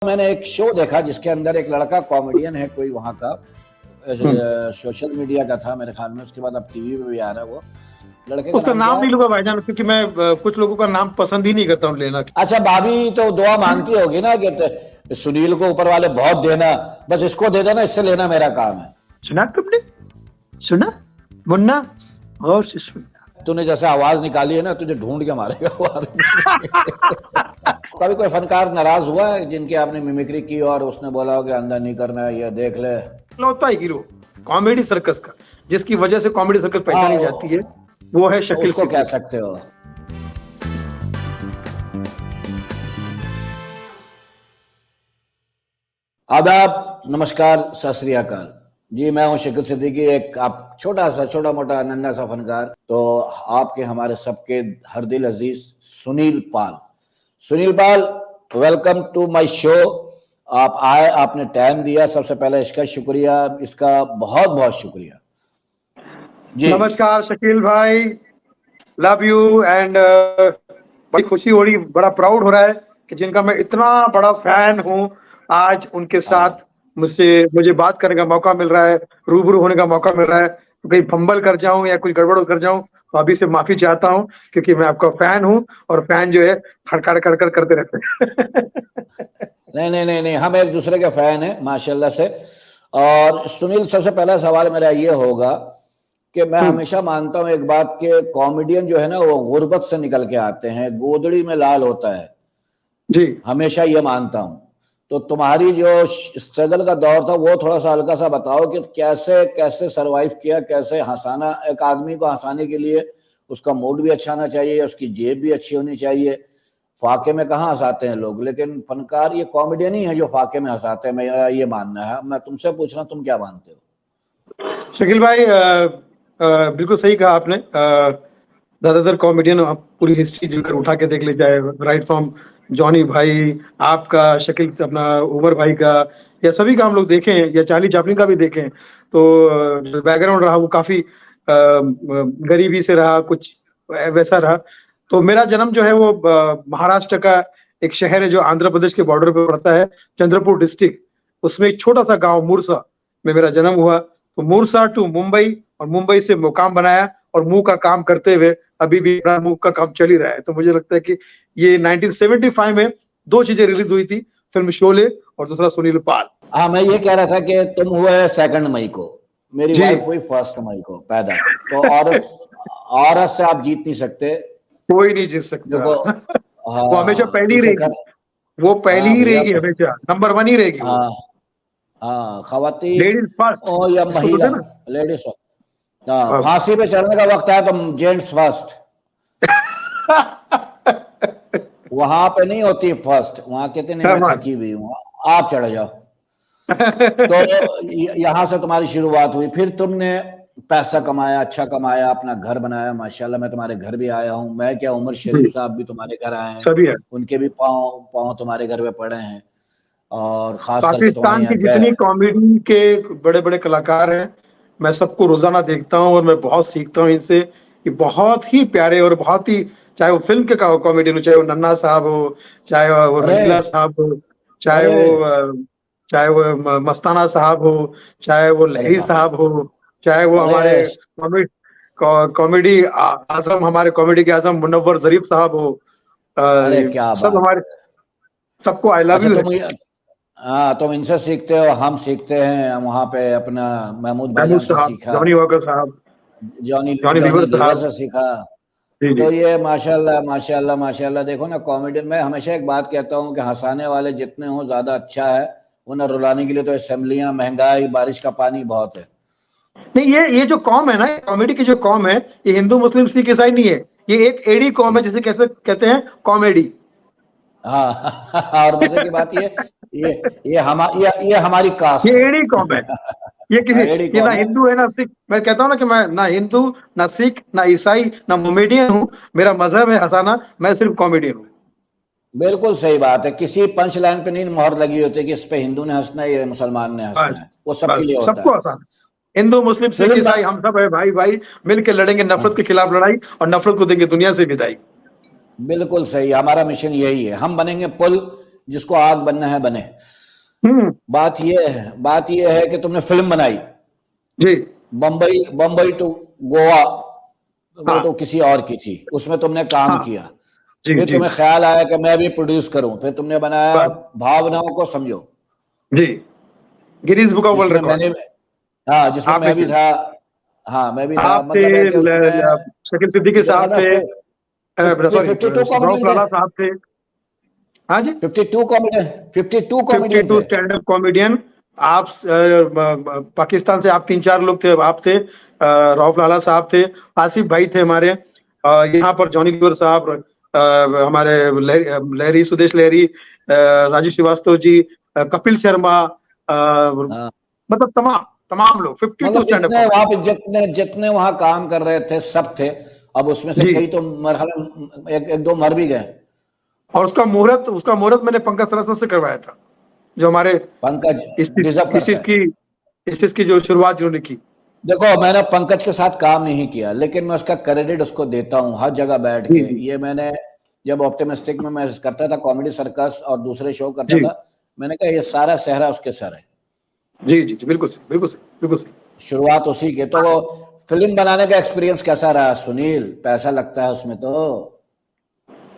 मैंने एक शो देखा जिसके अंदर एक लड़का कॉमेडियन है कोई वहाँ का, सोशल मीडिया का था मेरे ख्याल में, उसके बाद अब टीवी पे भी आ रहा है। वो लड़के का उसका नाम नहीं लूंगा भाईजान, क्योंकि मैं कुछ लोगों का नाम पसंद ही नहीं करता हूँ लेना। अच्छा, भाभी तो दुआ मांगती होगी ना कि सुनील को ऊपर वाले बहुत देना, बस इसको दे देना, इससे लेना मेरा काम है। सुना तुमने? सुना मुन्ना? और से सुना। तूने जैसे आवाज निकाली है ना, तुझे ढूंढ के मारेगा वो आदमी। कभी कोई फनकार नाराज हुआ है जिनकी आपने मिमिक्री की और उसने बोला हो कि अंदर नहीं करना है, ये देख ले? लौता ही हीरो कॉमेडी सर्कस का, जिसकी वजह से कॉमेडी सर्कस पहचानी जाती है, वो है शकील। उसको कह सकते हो। आदाब, नमस्कार, सत श्री अकाल जी। मैं हूं शकील सिद्दीकी, एक आप छोटा मोटा नन्हा सा फनकार। तो आपके हमारे सबके हर दिल अजीज सुनील पाल। सुनील पाल, वेलकम टू माय शो। आप आए, आपने टाइम दिया, सबसे पहले इसका शुक्रिया, इसका बहुत बहुत शुक्रिया जी। नमस्कार शकील भाई, लव यू एंड बड़ी खुशी हो रही, बड़ा प्राउड हो रहा है कि जिनका मैं इतना बड़ा फैन हूं, आज उनके साथ मुझे बात करने का मौका मिल रहा है, रूबरू होने का मौका मिल रहा है। तो कहीं फंबल कर जाऊं या कुछ गड़बड़ कर जाऊं तो अभी से माफी चाहता हूं, क्योंकि मैं आपका फैन हूं और फैन जो है खड़खड़ कर करते रहते हैं। नहीं, हम एक दूसरे के फैन हैं माशाल्लाह से। और सुनील, सबसे पहला सवाल मेरा ये होगा कि मैं हमेशा मानता हूं एक बात के कॉमेडियन जो है ना, वो गुर्बत से निकल के आते हैं, गोदड़ी में लाल होता है जी। हमेशा ये मानता हूं। तो तुम्हारी जो स्ट्रगल का दौर था वो थोड़ा सा हल्का सा बताओ कि कैसे कैसे सरवाइव किया, कैसे हंसाना, एक आदमी को हंसाने के लिए उसका मूड भी अच्छा होना चाहिए, उसकी जेब भी अच्छी होनी चाहिए। फाके में कहाँ हंसाते हैं लोग, लेकिन फनकार ये कॉमेडियन ही है जो फाके में हंसाते हैं, मेरा ये मानना है। मैं तुमसे पूछ रहा हूं, तुम क्या मानते हो? शकील भाई, बिल्कुल सही कहा आपने। ज्यादातर कॉमेडियन आप पूरी हिस्ट्री जोकर उठा के देख ले जाए, राइट फ्रॉम जॉनी भाई, आपका, शकील से अपना उमर भाई का, या सभी का हम लोग देखें, या चार्ली चैपलिन का भी देखें, तो जो बैकग्राउंड रहा वो काफी गरीबी से रहा, कुछ वैसा रहा। तो मेरा जन्म जो है वो महाराष्ट्र का एक शहर है जो आंध्र प्रदेश के बॉर्डर पे पड़ता है, चंद्रपुर डिस्ट्रिक्ट। उसमें एक छोटा सा गांव मूरसा में मेरा जन्म हुआ। तो मूरसा टू मुंबई, और मुंबई से मुकाम बनाया, और मुंह का काम करते हुए अभी भी मुंह का काम चल ही रहा है। तो मुझे लगता है कि ये 1975 में दो चीजें रिलीज हुई थी, फिल्म शोले और दूसरा सुनील पाल। हाँ, मैं ये कह रहा था कि तुम हुए 2 मई को, मेरी वाइफ हुई 1 मई को पैदा। तो औरत से आप जीत नहीं सकते, कोई नहीं जीत सकता। वो हमेशा पहली रहेगी, वो पहली ही रहेगी, हमेशा नंबर 1 ही रहेगी। हाँ, खवातीन लेडीज फर्स्ट या महिला, लेडीज फर्स्ट। फांसी पे चढ़ने का वक्त है तो जेंट्स फर्स्ट। वहां पे नहीं होती फर्स्ट, वहां कहते नहीं मैं थकी हुई हूँ, आप चढ़ जाओ। तो यहाँ से तुम्हारी शुरुआत हुई, फिर तुमने पैसा कमाया, अच्छा कमाया, अपना घर बनाया। माशाल्लाह, मैं तुम्हारे घर भी आया हूँ। मैं क्या, उमर शरीफ साहब भी तुम्हारे घर आए हैं, सभी है। उनके भी पाँव तुम्हारे घर में पड़े हैं। और खास करके पाकिस्तान की जितनी कॉमेडी के बड़े बड़े कलाकार हैं, मैं सबको रोजाना देखता हूँ और मैं बहुत सीखता हूँ इनसे। ये बहुत ही प्यारे और बहुत ही, चाहे वो फिल्म के कॉमेडियन हो, चाहे वो नन्ना साहब हो, चाहे वो रंगीला साहब हो, चाहे वो मस्ताना साहब हो, चाहे वो लही साहब हो, चाहे वो हमारे कॉमेडी आजम, हमारे कॉमेडी के आजम मुनव्वर जरीफ साहब हो, सब हमारे, सबको आई लव यू। हाँ, तुम इनसे सीखते हो, हम सीखते हैं वहाँ पे अपना महमूद भाईजान से सीखा, जॉनी वॉकर साहब, जॉनी लीवर से सीखा। तो ये माशाल्लाह देखो ना, कॉमेडियन में हमेशा एक बात कहता हूँ कि हंसाने वाले जितने हो ज्यादा अच्छा है, वरना रुलाने के लिए तो असेंबलियां, महंगाई, बारिश का पानी बहुत है। नहीं, ये जो कॉम है ना, कॉमेडी की जो कॉम है, ये हिंदू मुस्लिम सिख ईसाई नहीं है, ये एक एडी कॉम है, जिसे कैसे कहते हैं, कॉमेडी। हाँ, और मजे की बात ये हमारी कास्ट, ये एडी कॉम है। ये ना हिंदू है ना सिख। मैं कहता हूँ ना कि मैं ना हिंदू, ना सिख, ना ईसाई, ना मोमेडियन हूँ। मेरा मजहब है हंसाना, मैं सिर्फ कॉमेडियन हूँ। बिल्कुल सही बात है। किसी पंच लाइन पे नहीं मोहर लगी होती कि इस पे हिंदू ने हंसना है, ये मुसलमान ने हंसना है, वो सबके लिए होता है। सबको हंसाना, हिंदू मुस्लिम सिख ईसाई हम सब है भाई, मिलकर लड़ेंगे नफरत के खिलाफ लड़ाई, और नफरत को देंगे दुनिया से विदाई। बिल्कुल सही, हमारा मिशन यही है। हम बनेंगे पुल जिसको आग बनना है बने। बात ये है कि तुमने फिल्म बनाई जी, बम्बई टू गोवा, वो हाँ तो किसी और की थी, उसमें तुमने काम हाँ किया। जी फिर जी, तुम्हें ख्याल आया कि मैं भी प्रोड्यूस करूं, फिर तुमने बनाया बस भावनाओं को समझो, जी, गिनीज बुक ऑफ वर्ल्ड जिसमें रिकॉर्ड मैंने, हाँ जिसमें आपने मैं भी किया। था। हाँ मैं भी था, आप थे, मतलब है कि उसमें शकील सिद्दीकी देखो साहब ना, थे, सॉरी 52 रऊफ कॉमेडियन थे, लाला साहब थे। हाँ जी, 52 कॉमेडियन 52 थे। Stand up comedian. आप पाकिस्तान से आप 3-4 लोग थे, आप थे, रऊफ लाला साहब थे, आसिफ भाई थे हमारे, यहाँ पर जॉनी लीवर साहब, हमारे लहरी सुदेश लहरी, राजीव श्रीवास्तव जी, कपिल शर्मा, हाँ मतलब तमाम तमाम लोग 52 मतलब स्टैंड अप जितने कॉमेडी। वहां पे जितने जितने वहां काम कर रहे थे सब थे। अब उसमें से जी, कई तो मरहला एक दो मर भी गए। और उसका मुहूर्त मैंने पंकज सरसा से करवाया था, जो हमारे पंकज इस चीज डिजर्व इस करता चीज है। की इस चीज की जो शुरुआत जिन्होंने की। देखो मैंने पंकज के साथ काम नहीं किया, लेकिन मैं उसका क्रेडिट उसको देता हूँ हर जगह बैठ जी के। जी ये मैंने जब ऑप्टिमिस्टिक में मैं करता था, कॉमेडी सर्कस और दूसरे शो करता जी था, मैंने कहा ये सारा सेहरा उसके सर है। जी जी जी, बिल्कुल सही, बिल्कुल सही, बिल्कुल सही। शुरुआत उसी के। तो वो फिल्म बनाने का एक्सपीरियंस कैसा रहा सुनील? पैसा लगता है उसमें तो।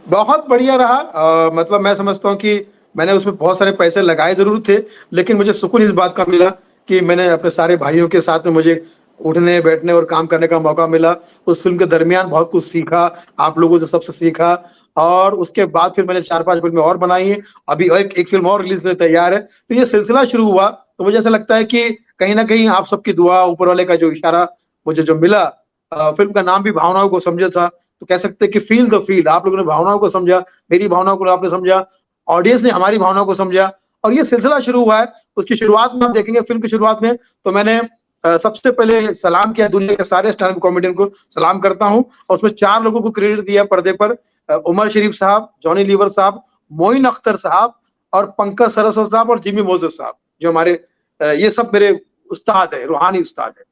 बहुत बढ़िया रहा, मतलब मैं समझता हूँ कि मैंने उसमें बहुत सारे पैसे लगाए जरूर थे, लेकिन मुझे सुकून इस बात का मिला कि मैंने अपने सारे भाइयों के साथ में मुझे उठने बैठने और काम करने का मौका मिला। उस फिल्म के दरमियान बहुत कुछ सीखा, आप लोगों से सबसे सीखा, और उसके बाद फिर मैंने 4-5 फिल्में और बनाई हैं। अभी एक फिल्म और रिलीज में तैयार है। तो ये सिलसिला शुरू हुआ, तो मुझे ऐसा लगता है कि कहीं ना कहीं आप सबकी दुआ, ऊपर वाले का जो इशारा मुझे जो मिला, फिल्म का नाम भी भावनाओं को समझे था, तो कह सकते हैं कि फील द फील। आप लोगों ने भावनाओं को समझा, मेरी भावनाओं को आपने समझा, ऑडियंस ने हमारी भावनाओं को समझा, और ये सिलसिला शुरू हुआ है। उसकी शुरुआत में हम देखेंगे, फिल्म की शुरुआत में तो मैंने सबसे पहले सलाम किया, दुनिया के सारे स्टैंड अप कॉमेडियन को सलाम करता हूं, और उसमें 4 लोगों को क्रेडिट दिया पर्दे पर, उमर शरीफ साहब, जॉनी लीवर साहब, मोइन अख्तर साहब, और पंकज सरस्वत साहब, और जिमी मोजेस साहब, जो हमारे ये सब मेरे उस्ताद है, रूहानी उस्ताद है।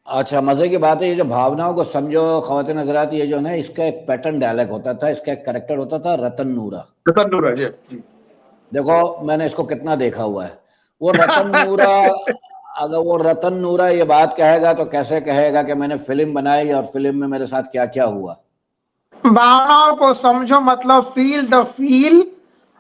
अच्छा, मजे की बात है, ये जो भावनाओं को समझो ख्वातीन हजरात, ये जो है इसका एक पैटर्न डायलॉग होता था, इसका एक कैरेक्टर होता था रतन नूरा। रतन नूर है जी जी। देखो मैंने इसको कितना देखा हुआ है। वो रतन नूरा, अगर वो रतन नूरा ये बात कहेगा तो कैसे कहेगा कि मैंने फिल्म बनाई और फिल्म में मेरे साथ क्या क्या हुआ। भावनाओं को समझो मतलब फील द फील,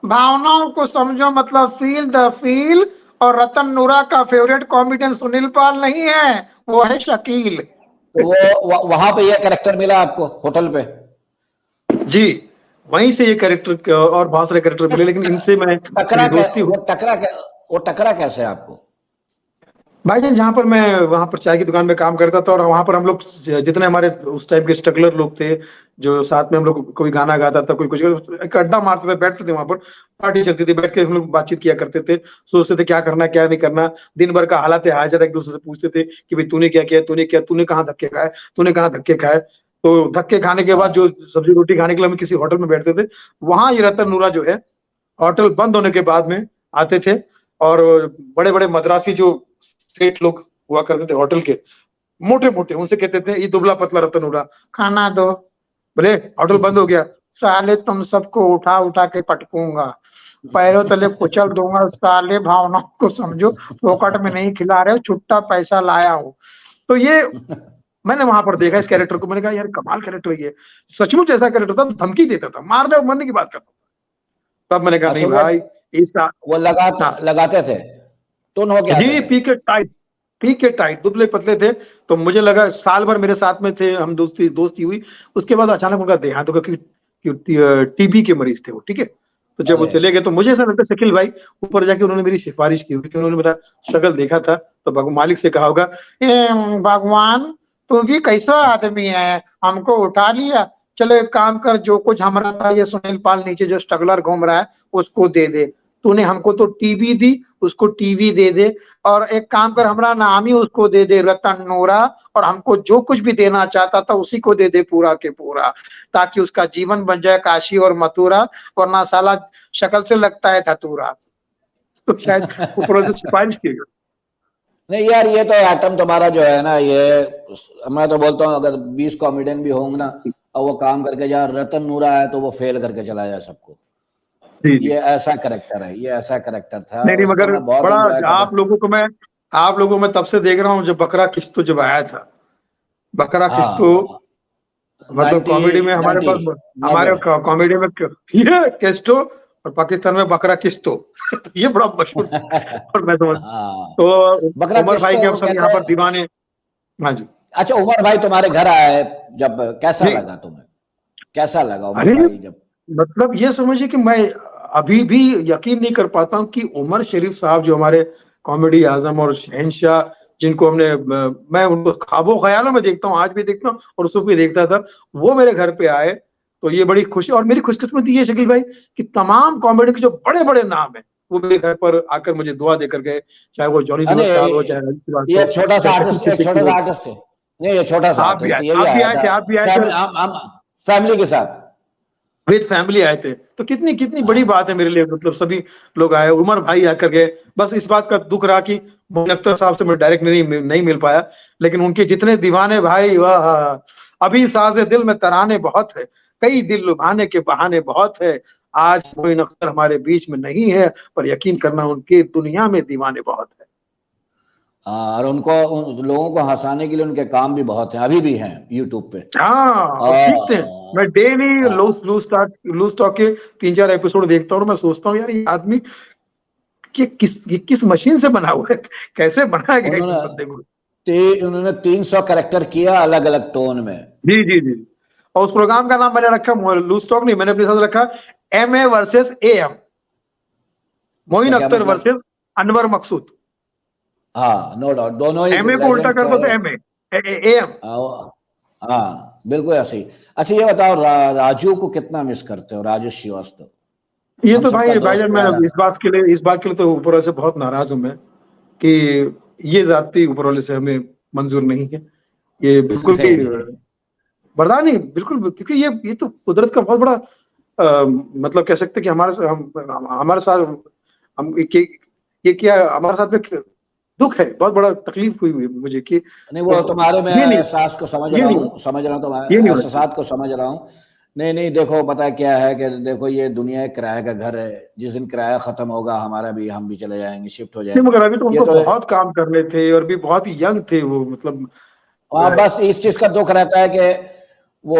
भावनाओं को समझो मतलब फील द फील। और रतन नूरा का फेवरेट कॉमेडियन सुनील पाल नहीं है, वो है शकील। तो वो वहां पे ये कैरेक्टर मिला आपको होटल पे? जी, वहीं से ये कैरेक्टर और बहुत सारे कैरेक्टर मिले, लेकिन इनसे मैं टकरा मेरी दोस्ती हुई। वो टकरा कैसे आपको? भाईजान, जहाँ पर मैं वहां पर चाय की दुकान में काम करता था, और वहां पर हम लोग जितने हमारे उस टाइप के स्ट्रगलर लोग थे, जो साथ में हम लोग कोई गाना गाता था, कोई कुछ, एक अड्डा मारते थे, बैठते थे वहां पर, पार्टी चलती थी, बैठ के हम लोग बातचीत किया करते थे, सोचते थे क्या करना क्या नहीं करना, दिन भर का हालात हाजिर एक दूसरे से पूछते थे कि भाई तूने क्या किया, तूने क्या, तूने कहाँ धक्के खाए, तूने कहाँ धक्के खाए। तो धक्के खाने के बाद हाँ। जो सब्जी रोटी खाने के लिए हम किसी होटल में बैठते थे, वहां ये रतन नूरा जो है, होटल बंद होने के बाद में आते थे, और बड़े बड़े मद्रासी जो सेठ लोग हुआ करते थे होटल के, मोटे मोटे, उनसे कहते थे, ये दुबला पतला रतन उड़ा, खाना दो। बोले होटल बंद हो गया, साले तुम सबको उठा उठा के पटकूंगा, पैरों तले कुचल दूंगा, साले भावनाओं को समझो, फोकट में नहीं खिला रहे हो, छुट्टा पैसा लाया हूँ। तो ये मैंने वहां पर देखा इस कैरेक्टर को, मैंने कहा यार कमाल कैरेक्टर है ये, सचमुच ऐसा कैरेक्टर था, धमकी देता था, मारने और मरने की बात करता था। तब मैंने कहा अच्छा नहीं भाई, इस वो हाँ लगाते थे, टुन होके आते जी, थे। पी के टाइट, दुबले पतले थे। तो मुझे लगा साल भर मेरे साथ में थे, हम दोस्ती हुई। उसके बाद अचानक उनका देहांत हो गया, क्योंकि टीबी के मरीज थे वो, ठीक है। तो जब वो अरे चले गए, तो मुझे ऐसा लगता है शकील भाई ऊपर जाके उन्होंने मेरी सिफारिश की, क्योंकि उन्होंने मेरा शक्ल देखा था, तो मालिक से कहा होगा, भगवान तू भी कैसा आदमी है, हमको उठा लिया, चलो एक काम कर, जो कुछ हमारा था ये सुनील पाल नीचे जो स्ट्रगलर घूम रहा है उसको दे दे, तूने हमको तो टीवी दी, उसको टीवी दे दे, और एक काम कर हमारा नाम ही उसको दे दे, रतन नोरा, और हमको जो कुछ भी देना चाहता था उसी को दे दे पूरा के पूरा, ताकि उसका जीवन बन जाए काशी और मथुरा, वरना साला शक्ल से लगता है धतूरा। तो शायद ऊपर से सिफारिश की गई। नहीं यार, ये तो एटम तुम्हारा जो है ना, ये मैं तो बोलता हूँ अगर 20 कॉमेडियन भी होंगे ना और वो काम करके जा, रतन नूरा है तो वो फेल करके चला जाए सबको। जी जी। ये ऐसा करेक्टर है, ये ऐसा करेक्टर था, नहीं नहीं, उसको मगर मैं बहुत बड़ा एंजॉय कर रहा। आप लोगों को मैं तब से देख रहा हूँ जब बकरा किस्तो जब आया था। बकरा किस्तो हाँ, मतलब 90 कॉमेडी में हमारे 90 पास, हमारे 90 कॉमेडी में ये केस्टो, और पाकिस्तान में बकरा किस्तो ये बड़ा मशहूर था। और मैं समझ, हाँ, तो बकरा उमर किश भाई तो के हम वो सब कहते यहाँ हैं। पर दीवाने। हाँ जी। अच्छा, उमर भाई तुम्हारे घर आए जब, कैसा जी। लगा तुम्हें? कैसा लगा उमर अरे भाई जब? मतलब ये समझिए कि मैं अभी भी यकीन नहीं कर पाता हूँ कि उमर शरीफ साहब जो हमारे कॉमेडी आजम और शहंशाह, जिनको हमने मैं उनको ख्वाबों ख्यालों में देखता हूँ, आज भी देखता हूँ और उस वक्त भी देखता था, वो मेरे घर पे आए। तो ये बड़ी खुशी, और मेरी खुशकिस्मती ये शकील भाई कि तमाम कॉमेडी के जो बड़े बड़े नाम है वो मेरे घर पर आकर मुझे दुआ देकर गए, चाहे वो जॉनी अरे लीवर साहब हो, चाहे रजत श्रीवास्तव ये हो, छोटा सा चाहे शकील आर्टिस्ट, एक छोटा सिद्दीकी सा हो। आर्टिस्ट है। नहीं, ये छोटा सा आप भी आर्टिस्ट, आए, ये भी आया था आप भी आए थे, हम फैमिली के साथ। विद फैमिली आए थे। तो कितनी कितनी बड़ी हाँ, बात है मेरे लिए, मतलब सभी लोग आए, उमर भाई आकर गए। बस इस बात का दुख रहा कि मोइन अख्तर साहब से मैं डायरेक्ट नहीं मिल पाया, लेकिन उनके जितने दीवाने भाई, वाह, अभी साज़े दिल में तराने बहुत है, कई दिल लुभाने के बहाने बहुत है, आज मोइन अख्तर हमारे बीच में नहीं है, पर यकीन करना उनके दुनिया में दीवाने बहुत है। और उनको, उन लोगों को हंसाने के लिए उनके काम भी बहुत हैं, अभी भी हैं यूट्यूब पे। हाँ, और सीखते हैं। मैं और डेली हाँ, लूज टॉक के 3-4 एपिसोड देखता हूँ और मैं सोचता हूँ यार ये आदमी ये किस मशीन से बना हुआ है, कैसे बनाया गया इस उन्होंने बंदे को। उन्होंने 300 करेक्टर किया अलग अलग टोन में। जी जी जी। और उस प्रोग्राम का नाम मैंने रखा लूज टॉक नहीं, मैंने अपने साथ रखा एमए वर्सेस एएम, इसका मोइन क्या अख्तर मतलब? वर्सेस अनवर मकसूद। हाँ, नो डाउट, दोनों ही एमए को उल्टा लेजेंड कर थे। दो तो एमए, एएम। हाँ, बिल्कुल ऐसे ही। अच्छा, ये बताओ, राजू को कितना मिस करते हो, राजू श्रीवास्तव? ये हम तो सबका दोस्त भाईजान, मैं प्यारा। इस बात के लिए तो ऊपर वाले से बहुत नाराज हूं मैं कि ये जाति ऊपर वाले से हमें मंजूर नहीं है। ये बिल्कुल भी नहीं नहीं, बर्दाश्त नहीं, बिल्कुल, क्योंकि ये तो कुदरत का बहुत बड़ा मतलब कह सकते हैं कि हमारे साथ हम ये क्या हमारे साथ में दुख है, बहुत बड़ा तकलीफ हुई मुझे कि नहीं, वो तुम्हारे मैं ये नहीं एहसास को ये नहीं होना समझ रहा हूँ, तुम्हारे ये नहीं होना चाहिए। एहसास को समझ रहा हूँ। नहीं नहीं, देखो पता है क्या है कि देखो, ये दुनिया एक किराए का घर है, जिस दिन किराया खत्म होगा हमारा भी, हम भी चले जाएंगे, शिफ्ट हो नहीं, जाएंगे। मगर अभी तो ये उनको तो बहुत काम करने थे और भी बहुत ही यंग थे वो, मतलब हाँ, बस इस चीज का दुख रहता है कि वो,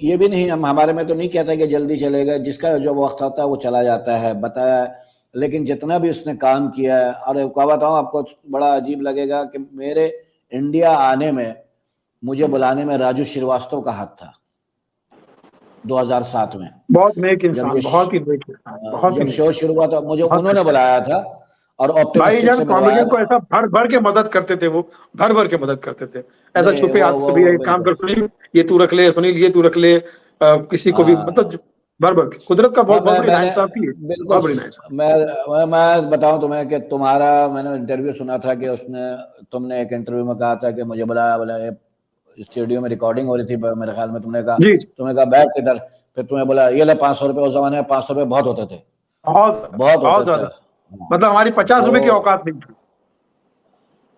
ये भी नहीं, हम हमारे में तो नहीं कहता कि जल्दी चलेगा, जिसका जो वक्त होता है वो चला जाता है, बताया। लेकिन जितना भी उसने काम किया है, और क्या बताऊं आपको, बड़ा अजीब लगेगा कि मेरे इंडिया आने में, मुझे बुलाने में राजू श्रीवास्तव का हाथ था 2007 में। बहुत नेक जब इंसान, बहुत ही नेक इंसान, बहुत ही जब नेक शो इंसान, शुरू हुआ था, मुझे बहुत उन्होंने अच्छा। बुलाया था और ऑप्टिमिस्टिक भाईजान से मिलवाया कॉमेडियन को था। ऐसा भर भर के मदद करते थे वो, भर भर के मदद करते थे। ऐसा नहीं, छुपे हाथ से भी, वो एक काम बिल्कुल। कर सुनील ये तू रख ले, सुनील ये तू रख ले, किसी को भी मतलब हाँ, भर भर के। कुदरत का बहुत बहुत बड़ी मैंने नाइंसाफी है, बिल्कुल, बहुत बड़ी नाइंसाफी। मैं बताऊं तुम्हें कि तुम्हारा, मैंने इंटरव्यू सुना था कि उसने, तुमने एक इंटरव्यू में कहा था कि मुझे बुलाया, बोला स्टूडियो में रिकॉर्डिंग हो रही थी मेरे ख्याल में, तुमने कहा, जी जी। तुम्हें कहा बैठ इधर, फिर तुम्हें बोला ये ले 500 रुपये, उस जमाने में 500 रुपये बहुत होते थे, बहुत ज्यादा, बहुत बहुत होते थे। ज्यादा। हाँ, मतलब हमारी 50 रुपए की तो औकात नहीं थी।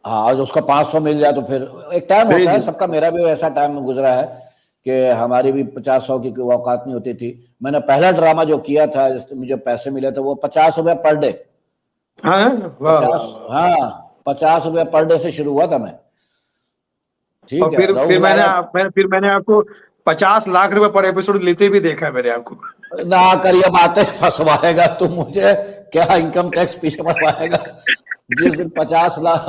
हाँ, और उसका 500 मिल जाए तो फिर एक टाइम जी होता है जी। सबका, मेरा भी ऐसा टाइम गुजरा है कि हमारी भी 50-100 की कोई औकात नहीं होती थी। मैंने पहला ड्रामा जो किया था, जिससे मुझे पैसे मिले थे, वो 50 रुपये पर डे। हाँ, वाह वाह 50, वाह। हाँ, 50 रुपये पर डे से शुरू हुआ था मैं। और ठीक है, रहू हमारा। फिर मैंने आपको 50 लाख रुपए पर एपिसोड लेते भी देखा है मैंने आपको। ना करिए बातें, फंसवाएगा तू मुझे, क्या इनकम टैक्स पीछे पड़वाएगा। जिस दिन 50 लाख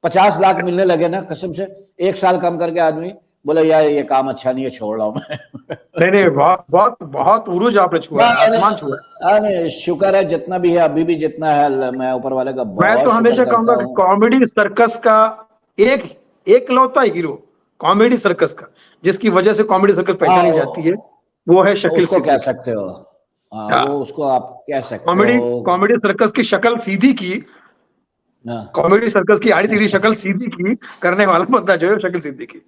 50 लाख मिलने लगे ना, कसम से, एक साल कम करके आदमी बोले यार ये काम अच्छा नहीं है, छोड़ रहा हूं मैं। नहीं नहीं, बहुत बहुत बहुत उरूज आपने छुआ है, आसमान छुआ है। अरे शुक्र है, जितना भी है अभी भी जितना है, मैं ऊपर वाले का मैं तो बहुत शुक्र हमेशा कहूंगा करता कि हूँ। कॉमेडी सर्कस का एक एकलौता हीरो, कॉमेडी सर्कस का, जिसकी वजह से कॉमेडी सर्कस हाँ, पहचानी जाती है, वो है शकील उसको कह सिद्दीकी। सकते हो। हाँ, वो हाँ, उसको आप कह सकते कॉमेडी हो। कॉमेडी सर्कस की शक्ल सीधी की, हाँ, कॉमेडी सर्कस की आड़ी टेढ़ी शक्ल सीधी की करने वाला बंदा जो है शकील सिद्दीकी।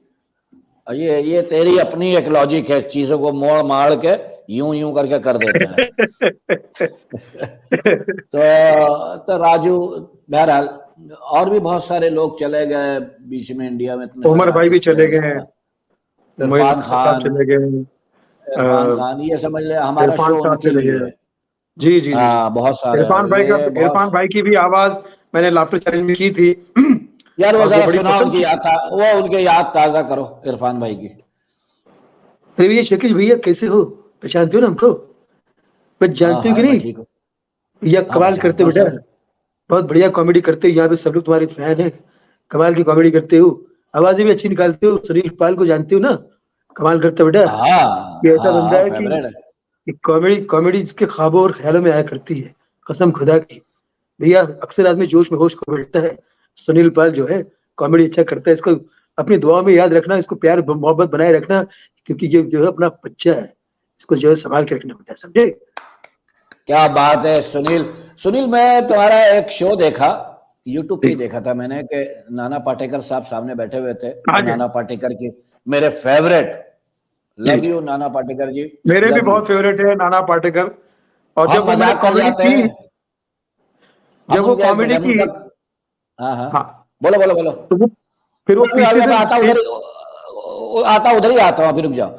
ये तेरी अपनी एक लॉजिक है, चीजों को मोड़ मार के यूं यूं करके कर देता है। तो राजू, बहरहाल, और भी बहुत सारे लोग चले गए बीच में, इंडिया में इतने सारे उमर भाई भी आर्टिस्ट चले थे, गए हैं, मोइन इरफान अख्तर साहब खान, चले गए, इरफान खान, ये समझ ले हमारा इरफान शो साहब उनके चले लिए गए। है। जी जी जी। हाँ बहुत सारे इरफान भाई का, ये बहुत। इरफान भाई की भी आवाज मैंने लाफ्टर चैलेंज में की थी यार वो और वो जरा बड़ी सुना पसंद उनकी की। याद, वो उनके याद ताजा करो इरफान भाई की। अरे ये शकील भैया कैसे हो, पहचानते हो ना हमको? बस हाँ जानते हो कि हाँ मैं नहीं, ठीक हूँ। या हाँ कमाल करते पहचानता हो हूँ बेटा, सब। बहुत बढ़िया कॉमेडी करते हो, यहाँ पे सब लोग तुम्हारे फैन है, कमाल की कॉमेडी करते हो, आवाजें भी अच्छी निकालते हो। सुनील पाल को जानते हो ना, कमाल करते हो बेटा। हाँ ये ऐसा हाँ बंदा हाँ है फेवरेट है। कि कॉमेडी कॉमेडी जिसके ख्वाबों और ख्यालों में आया करती है, कसम खुदा की। भैया अक्सर आदमी जोश में होश खो बैठता है, सुनील पाल जो है कॉमेडी अच्छा करता है, इसको अपनी दुआ में याद रखना, इसको प्यार मोहब्बत बनाए रखना, क्योंकि ये जो है अपना बच्चा है, इसको जो है संभाल के रखना बेटा, समझे? क्या बात है सुनील। सुनील मैं तुम्हारा एक शो देखा, यूट्यूब पे ही ठीक। देखा था मैंने, कि नाना पाटेकर साहब सामने बैठे हुए थे, हाँ और जी। नाना पाटेकर की मेरे फेवरेट, जी लव जी। यू नाना पाटेकर जी, मेरे भी लव यू। बहुत फेवरेट है नाना पाटेकर। और हम जब वो मैंने मजाक कर कॉमेडी जाते की, हैं, हम जब वो उनके कॉमेडी हम की, उनका। हाँ हाँ हाँ, बोलो बोलो बोलो। तो वो फिर वो अभी पीछे अभी से मैं आता उधर स्टेज। ही, आता उधर ही आता हूँ, अभी रुक जाओ।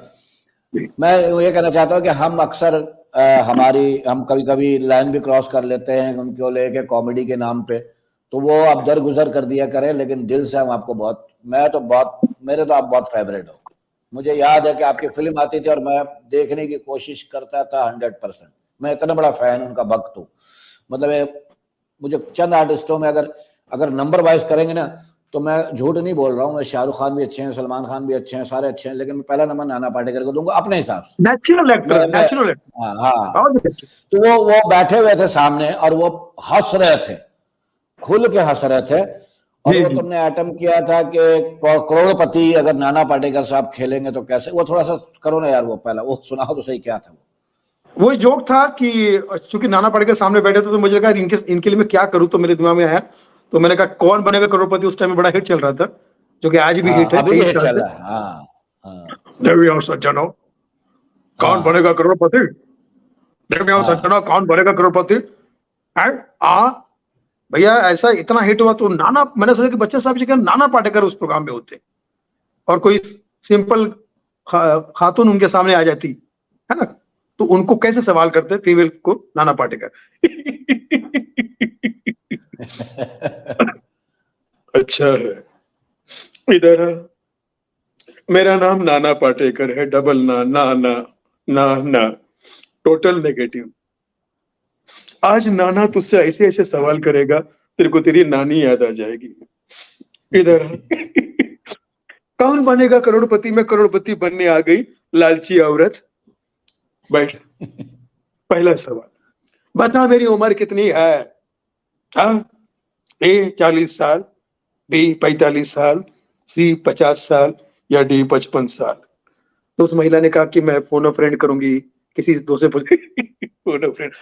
जी मैं ये कहना चाहता हूँ कि हम अक्सर हम कभी कभी लाइन भी क्रॉस कर लेते हैं उनको लेके कॉमेडी के नाम पे, तो वो आप दरगुजर कर दिया करें, लेकिन दिल से हम आपको बहुत, मैं तो बहुत, मेरे तो आप बहुत फेवरेट हो। मुझे याद है कि आपकी फिल्म आती थी और मैं देखने की कोशिश करता था 100%। मैं इतना बड़ा फैन उनका भक्त हूँ। मतलब मुझे चंद आर्टिस्टों में अगर अगर नंबर वाइज करेंगे ना, तो मैं झूठ नहीं बोल रहा हूँ, मैं शाहरुख खान भी अच्छे हैं, सलमान खान भी अच्छे हैं, सारे अच्छे हैं, लेकिन मैं पहला नंबर नाना पाटेकर को दूंगा अपने हिसाब से। नेचुरल एक्टर, मैं नेचुरल एक्टर, हाँ हाँ। बहुत अच्छा। तो वो बैठे हुए थे सामने और वो हंस रहे थे, खुल के हंस रहे थे। और जी वो जी। तुमने आइटम किया था कि करोड़पति अगर नाना पाटेकर साहब खेलेंगे तो कैसे, वो थोड़ा सा करो ना यार, वो पहला वो सुनाओ तो सही, क्या था वो। वही जोक था कि चूंकि नाना पाटेकर सामने बैठे थे, तो मुझे लगा इनके इनके लिए मैं क्या करूं, तो मेरे दिमाग में आया, तो मैंने कहा कौन बनेगा करोड़पति, उस टाइम में बड़ा हिट चल रहा था, जो कि आज भी हाँ हिट है अभी भी 23 हिट साल चल से। रहा है, हाँ हाँ देवी और सज्जनों, कौन हाँ बनेगा करोड़पति, देवी और हाँ। सज्जनों, कौन बनेगा करोड़पति है। आ भैया ऐसा इतना हिट हुआ, तो नाना, मैंने सोचा कि बच्चे साहब जी का नाना पाटेकर उस प्रोग्राम में होते, और कोई सिंपल खातून उनके सामने आ जाती है ना, तो उनको कैसे सवाल करते फीमेल को, नाना पाटेकर। अच्छा है, इधर आ। मेरा नाम नाना पाटेकर है, डबल ना ना ना ना ना, टोटल नेगेटिव। आज नाना तुझसे ऐसे ऐसे सवाल करेगा, तेरे को तेरी नानी याद आ जाएगी। इधर आ। कौन बनेगा करोड़पति में करोड़पति बनने आ गई लालची औरत। बैठ। पहला सवाल, बता मेरी उम्र कितनी है। हाँ, ए 40 साल, बी 45 साल, सी 50 साल, या डी 55 साल। तो उस महिला ने कहा कि मैं फोन फ्रेंड करूंगी, किसी दोस्त से पूछ। फोन फ्रेंड,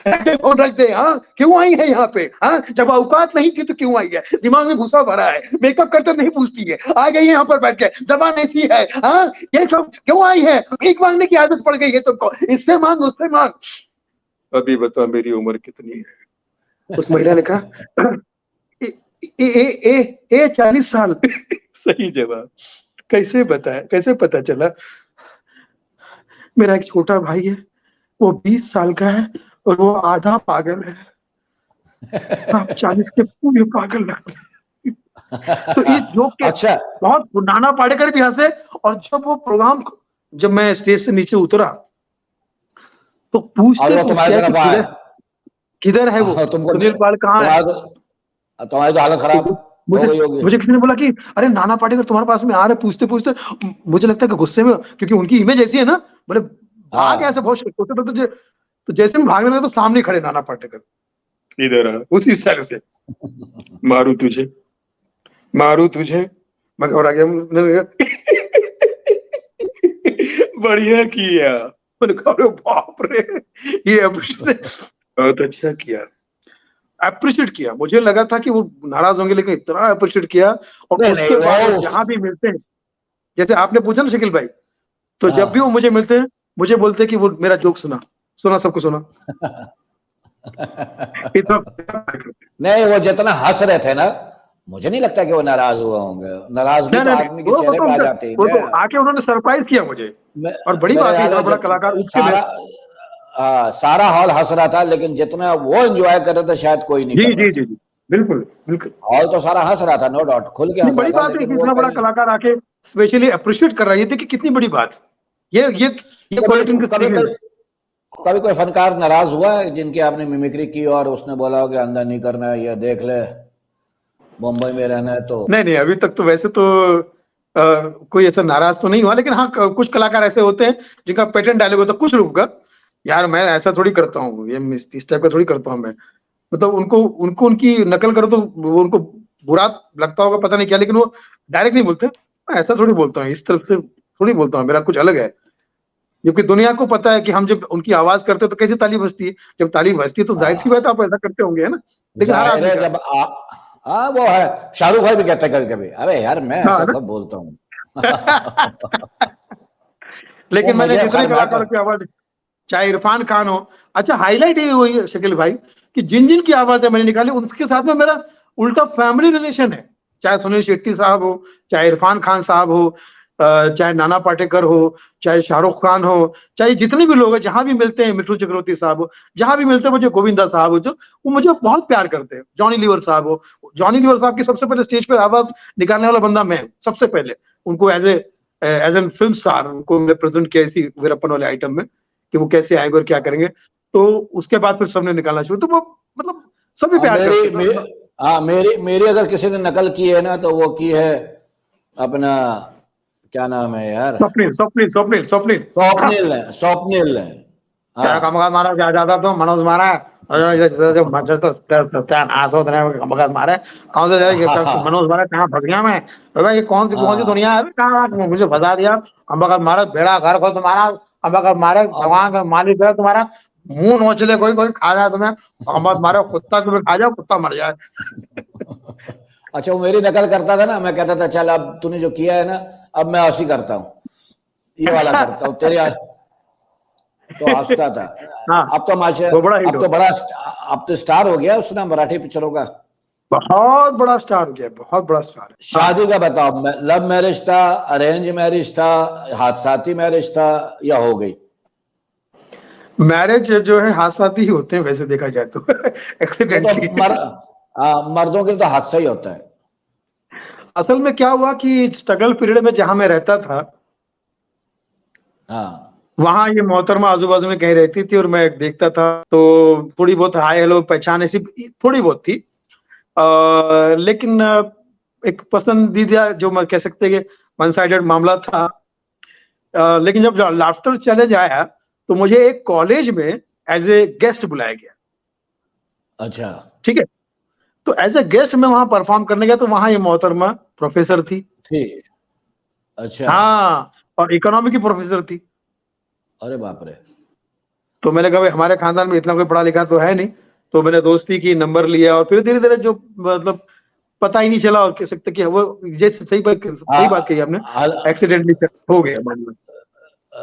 फोन रख दे। हाँ, क्यों आई है यहाँ पे? हाँ, जब औकात नहीं थी तो क्यों आई है? दिमाग में भूसा भरा है, मेकअप करते नहीं पूछती है, आ गई है यहाँ पर बैठ के, जबान ऐसी है। हाँ, ये सब क्यों आई है? भीख मांगने की आदत पड़ गई है तुमको, इससे मांग उससे मांग। अभी बता मेरी उम्र कितनी है। उस महिला ने कहा ए ए ए ए 40 साल। सही जवाब। कैसे बताया, कैसे पता चला? मेरा एक छोटा भाई है, वो 20 साल का है, और वो आधा पागल है। आप 40 के पूरे पागल लगते हैं। तो ये जोक के अच्छा। बहुत, नाना पाटेकर भी हंसे। और जब वो प्रोग्राम, जब मैं स्टेज से नीचे उतरा, तो और पूछते वो पूछते तुम्हारी है कि तरफ आए, किधर, किधर है वो, तुमको सुनील पाल कहाँ है? तुम्हारा तुम्हारी तो हालत तो खराब हो मुझे गई होगी। मुझे किसी ने बोला कि अरे नाना पाटेकर तुम्हारे पास में आ रहे, पूछते पूछते। मुझे लगता है कि गुस्से में, क्योंकि उनकी इमेज ऐसी है ना, बोले भाग ऐसे हाँ। बहुत सोचते बोलते। तो जैसे मैं भागने लगा, तो सामने खड़े नाना पाटेकर, इधर आ, उसी स्टाइल से, मारू तुझे, मारू तुझे। मैं घबरा गया, मैंने कहा, बढ़िया किया। मैंने कहा अरे बाप रे, ये बहुत अच्छा किया, अप्रिशिएट किया। मुझे लगा था कि वो नाराज होंगे, लेकिन इतना अप्रिशिएट किया। और नहीं नहीं उसके बाद वो वो जहां भी मिलते हैं, जैसे आपने पूछा ना शकील भाई, तो जब भी वो हाँ। मुझे मिलते हैं, मुझे बोलते हैं कि वो मेरा जोक सुना, सुना, सबको सुना। इतना नहीं वो जितना हंस रहे थे ना, मुझे नहीं लगता कि वो नाराज हुए होंगे। नाराजगी नहीं तो नहीं नहीं, आदमी के वो चेहरे तो पे आ उनका, जाती है वो ना। तो आके उन्होंने सरप्राइज किया मुझे। और बड़ी मेरे बात है, याद इतना है बड़ा जब कलाकार उठ के सारा, सारा हॉल हंस रहा था, लेकिन जितना वो एंजॉय कर रहे थे शायद कोई नहीं जी कर रहा जी था। जी जी, बिल्कुल बिल्कुल। हॉल तो सारा हंस रहा था, नो डाउट, खुल के नहीं, हंस रहा बड़ी था, बात है लेकिन कि वो इतना बड़ा कहीं कलाकार आके स्पेशली अप्रिशिएट कर रहा है, ये देखिए कितनी बड़ी बात। ये ये ये कभी क्वालिटी इनके कभी सीखने में। कभी कोई फनकार नाराज हुआ है जिनकी आपने मिमिक्री की और उसने बोला हो कि अंदर नहीं करना है, ये देख ले, मुंबई में रहना है तो? नहीं नहीं, अभी तक तो वैसे तो कोई ऐसा नाराज तो नहीं हुआ, लेकिन हाँ कुछ कलाकार ऐसे होते हैं जिनका पेटेंट डायलॉग होता है कुछ लोगों का, यार मैं ऐसा थोड़ी करता हूँ, ये इस टाइप का थोड़ी करता हूँ मैं। मतलब उनको उनको उनकी नकल करो तो वो उनको बुरा लगता होगा, पता नहीं क्या, लेकिन वो डायरेक्ट नहीं बोलते, मैं ऐसा थोड़ी बोलता हूँ, इस तरफ से थोड़ी बोलता हूँ, मेरा कुछ अलग है। जबकि दुनिया को पता है कि हम जब उनकी आवाज करते हैं तो कैसे ताली बजती है, जब ताली बजती है तो जाहिर सी बात है आप ऐसा करते होंगे, है ना। लेकिन हर जाहिर आदमी है, का। जब हाँ वो है, शाहरुख भाई भी कहते हैं कभी कभी, अरे यार मैं हाँ ऐसा ना। कब बोलता हूँ। वो लेकिन मैंने मुझे जितने खैर मैं तो कलाकारों की आवाज, चाहे इरफान खान हो, अच्छा हाईलाइट ये हुई है शकील भाई कि जिन जिन की आवाजें मैंने निकाली उनके साथ में मेरा उल्टा फैमिली रिलेशन है। चाहे सुनील शेट्टी साहब हो, चाहे इरफान खान साहब हो, चाहे नाना पाटेकर हो, चाहे शाहरुख खान हो, चाहे जितने भी लोग हैं, जहां भी मिलते हैं, मिठू चक्रवर्ती साहब हो, जहां भी मिलते हैं, मुझे गोविंदा साहब हो, जो वो मुझे बहुत प्यार करते हैं, जॉनी लीवर साहब हो। जॉनी लीवर साहब की सबसे पहले स्टेज पर आवाज निकालने वाला बंदा मैं हूं, सबसे पहले उनको एज एन फिल्म स्टार उनको रिप्रेजेंट किया इसी वीरप्पन वाले आइटम में, कि वो कैसे आएंगे और क्या करेंगे। तो उसके बाद फिर सबने निकालना शुरू, तो वो मतलब सभी हाँ प्यार करते थे। हाँ मेरी मेरी अगर किसी ने नकल की है ना, तो वो की है अपना, क्या नाम है यार, स्वप्निल स्वप्निल स्वप्निल स्वप्निल। हाँ, स्वप्निल है, स्वप्निल है। क्या हाँ कामकाज मारा, क्या जाता तो मनोज मारा जो मच्छर तो क्या आस होते हैं कामकाज मारे, कौन से हाँ हाँ। मनोज मारा कहाँ फंस गया मैं। भाई ये कौन सी दुनिया हाँ है, कहाँ मुझे फंसा दिया। कामकाज मारे, बेड़ा घर को तुम्हारा, कामकाज मारे अब भगवान का मालिक है तुम्हारा, मुंह नोच ले कोई कोई खा जाए तुम्हें, कामकाज मारे कुत्ता तुम्हें खा जाओ, कुत्ता मर जाए। अच्छा, वो मेरी नकल करता था ना, मैं कहता था चल अब तूने जो किया है ना, अब मैं ऐसी करता हूँ, ये वाला करता हूँ तेरे तो हंसता था। हाँ, अब तो माशा, वो बड़ा हिट अब हो तो गया, बड़ा, अब तो स्टार हो गया उसने मराठी पिक्चरों का। बहुत बड़ा स्टार हो गया, बहुत बड़ा स्टार है। हाँ, शादी का बताओ, लव मैरिज था, अरेंज मैरिज था, हादसाती मैरिज था, या हो गई? मैरिज जो है हादसाती ही होते हैं वैसे देखा जाए तो वो तो एक्सीडेंटली। मर्दों के लिए तो हादसा ही होता है। असल में क्या हुआ कि स्ट्रगल पीरियड में जहां मैं रहता था, हाँ वहां ये मोहतरमा आजू बाजू में कहीं रहती थी और मैं देखता था, तो थोड़ी बहुत हाय हेलो पहचान ऐसी थोड़ी बहुत थी। लेकिन एक पसंदीदा जो मैं कह सकते हैं कि वन साइडेड मामला था। लेकिन जब लाफ्टर चैलेंज आया तो मुझे एक कॉलेज में एज ए गेस्ट बुलाया गया। अच्छा। ठीक है, तो एज ए गेस्ट मैं वहां परफॉर्म करने गया, तो वहां ये मोहतरमा प्रोफेसर थी। ठीक। अच्छा। हाँ, और इकोनॉमी की प्रोफेसर थी। अरे बाप रे। तो मैंने कहा भाई हमारे खानदान में इतना कोई पढ़ा लिखा तो है नहीं, तो मैंने दोस्ती की, नंबर लिया, और फिर धीरे धीरे जो मतलब पता ही नहीं चला, और कह सकते कि वो जैसे सही बात कही आपने, एक्सीडेंटली से हो गया मान लो।